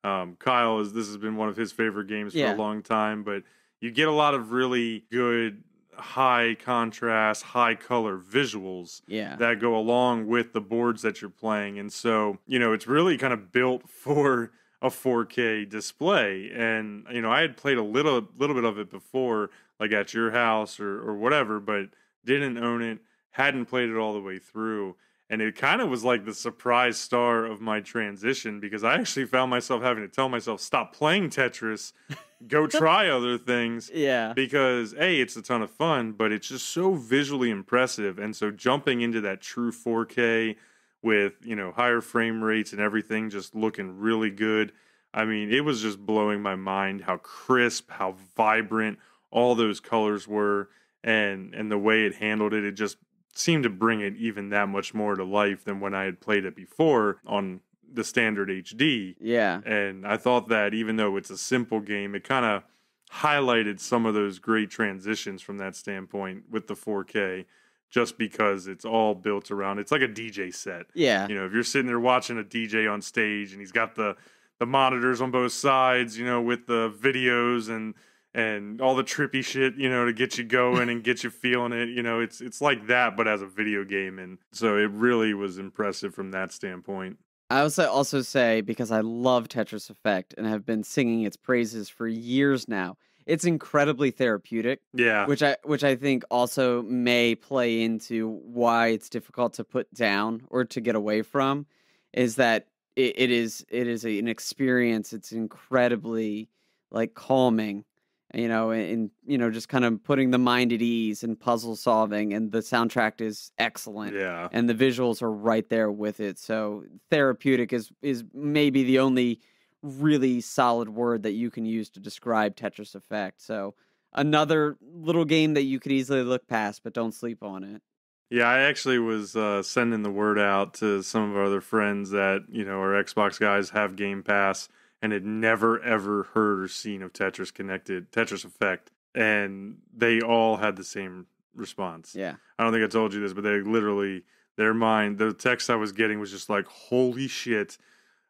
Kyle, this has been one of his favorite games for a long time, but you get a lot of really good high contrast, high color visuals that go along with the boards that you're playing. And so, it's really kind of built for a 4K display. And, I had played a little bit of it before, like at your house or whatever, but didn't own it, hadn't played it all the way through. And it kind of was like the surprise star of my transition because I actually found myself having to tell myself, stop playing Tetris, go try other things. Yeah. Because, A, it's a ton of fun, but it's just so visually impressive. And so jumping into that true 4K with, higher frame rates and everything just looking really good. I mean, it was just blowing my mind how crisp, how vibrant all those colors were and the way it handled it. It just seemed to bring it even that much more to life than when I had played it before on the standard HD. Yeah. And I thought that even though it's a simple game, it kind of highlighted some of those great transitions from that standpoint with the 4K, just because it's all built around, it's like a DJ set. Yeah. If you're sitting there watching a DJ on stage and he's got the monitors on both sides, with the videos and all the trippy shit, to get you going and get you feeling it. It's like that, but as a video game. And so it really was impressive from that standpoint. I also say, because I love Tetris Effect and have been singing its praises for years now, it's incredibly therapeutic. Yeah. Which I think also may play into why it's difficult to put down or to get away from, is that it is an experience. It's incredibly calming. And just kind of putting the mind at ease and puzzle solving, and the soundtrack is excellent. Yeah. And the visuals are right there with it. So therapeutic is maybe the only really solid word that you can use to describe Tetris Effect. So another little game that you could easily look past, but don't sleep on it. Yeah, I actually was sending the word out to some of our other friends that, our Xbox guys have Game Pass and had never, ever heard or seen of Tetris Effect. And they all had the same response. Yeah. I don't think I told you this, but they literally, the text I was getting was just like, holy shit,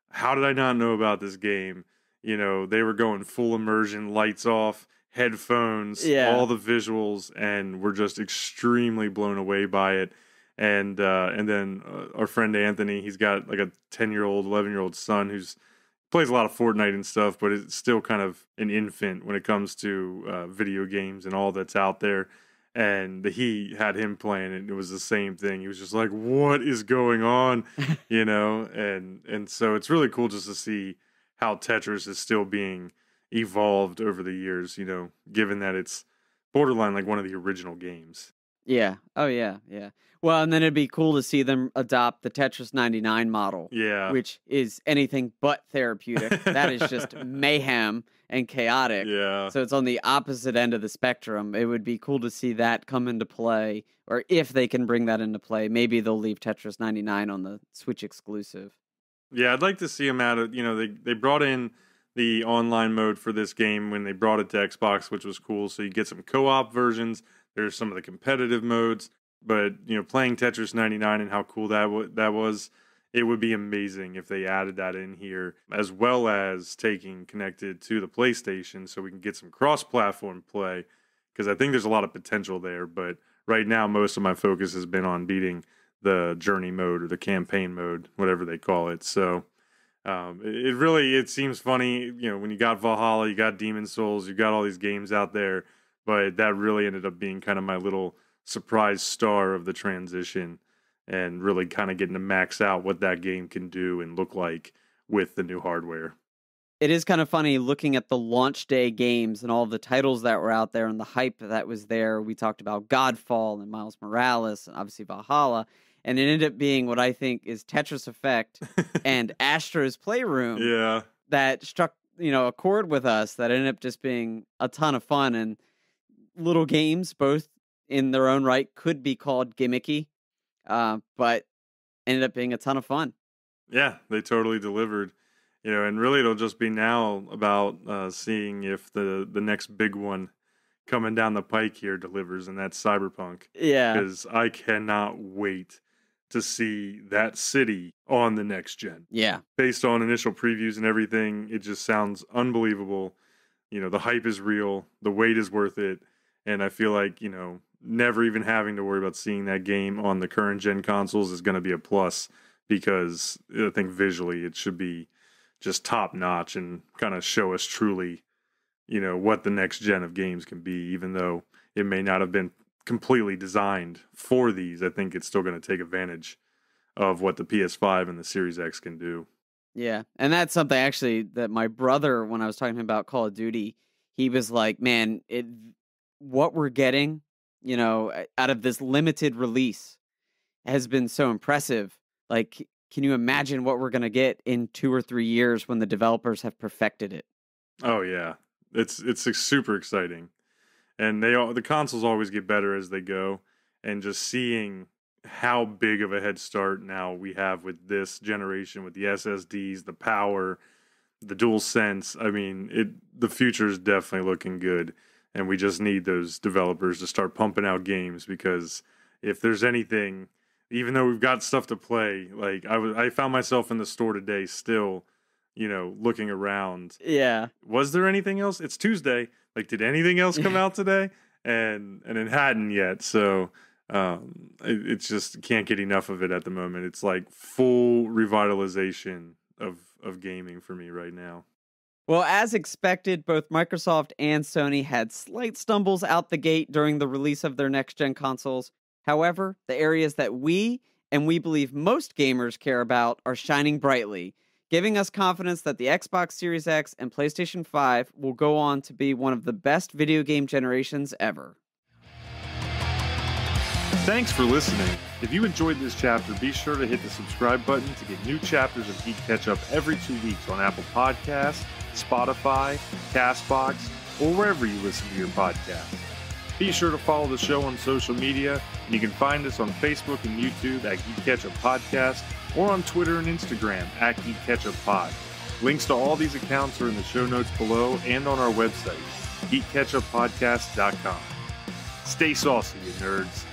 how did I not know about this game? They were going full immersion, lights off, headphones, Yeah. all the visuals, and we're just extremely blown away by it. And then our friend Anthony, he's got like a 10-year-old, 11-year-old son who's plays a lot of Fortnite and stuff, but it's still kind of an infant when it comes to video games and all that's out there. And he had him playing it, and it was the same thing. He was just like, what is going on? You know? And so it's really cool just to see how Tetris is still being evolved over the years, you know, given that it's borderline like one of the original games. Yeah. Oh, yeah. Yeah. Well, and then it'd be cool to see them adopt the Tetris 99 model. Yeah. Which is anything but therapeutic. That is just mayhem and chaotic. Yeah. So it's on the opposite end of the spectrum. It would be cool to see that come into play, or if they can bring that into play, maybe they'll leave Tetris 99 on the Switch exclusive. Yeah, I'd like to see them out of, you know, they brought in the online mode for this game when they brought it to Xbox, which was cool. So you get some co-op versions. There's some of the competitive modes. But, you know, playing Tetris 99 and how cool that was, it would be amazing if they added that in here, as well as taking Connected to the PlayStation so we can get some cross-platform play, because I think there's a lot of potential there. But right now, most of my focus has been on beating the journey mode or the campaign mode, whatever they call it. So it seems funny, you know, when you got Valhalla, you got Demon Souls, you got all these games out there, but that really ended up being kind of my little surprise star of the transition, and really kind of getting to max out what that game can do and look like with the new hardware. It is kind of funny looking at the launch day games and all of the titles that were out there and the hype that was there. We talked about Godfall and Miles Morales and obviously Valhalla, and it ended up being what I think is Tetris Effect and Astro's Playroom. Yeah. That struck, you know, a chord with us that ended up just being a ton of fun, and little games, both in their own right, could be called gimmicky, but ended up being a ton of fun. Yeah, they totally delivered. You know, and really it'll just be now about seeing if the next big one coming down the pike here delivers, and that's Cyberpunk. Yeah. Because I cannot wait to see that city on the next gen. Yeah. Based on initial previews and everything, it just sounds unbelievable. You know, the hype is real, the wait is worth it, and I feel like, you know, never even having to worry about seeing that game on the current gen consoles is going to be a plus, because I think visually it should be just top notch and kind of show us truly, you know, what the next gen of games can be, even though it may not have been completely designed for these. I think it's still going to take advantage of what the PS5 and the Series X can do. Yeah. And that's something actually that my brother, when I was talking to him about Call of Duty, he was like, man, what we're getting, you know, out of this limited release has been so impressive. Like, can you imagine what we're going to get in 2 or 3 years when the developers have perfected it? Oh yeah, it's super exciting, and the consoles always get better as they go. And just seeing how big of a head start now we have with this generation, with the SSDs, the power, the Dual Sense. I mean, the future is definitely looking good. And we just need those developers to start pumping out games, because if there's anything, even though we've got stuff to play, like I found myself in the store today still, you know, looking around. Yeah. Was there anything else? It's Tuesday. Like, did anything else come out today? And it hadn't yet. So it's just can't get enough of it at the moment. It's like full revitalization of gaming for me right now. Well, as expected, both Microsoft and Sony had slight stumbles out the gate during the release of their next-gen consoles. However, the areas that we believe most gamers care about are shining brightly, giving us confidence that the Xbox Series X and PlayStation 5 will go on to be one of the best video game generations ever. Thanks for listening. If you enjoyed this chapter, be sure to hit the subscribe button to get new chapters of GeeK KetchUp every 2 weeks on Apple Podcasts, Spotify, CastBox, or wherever you listen to your podcast. Be sure to follow the show on social media, and you can find us on Facebook and YouTube at GeeK KetchUp Podcast, or on Twitter and Instagram at GeeK KetchUp Pod. Links to all these accounts are in the show notes below and on our website, GeeKKetchUpPodcast.com. Stay saucy, you nerds.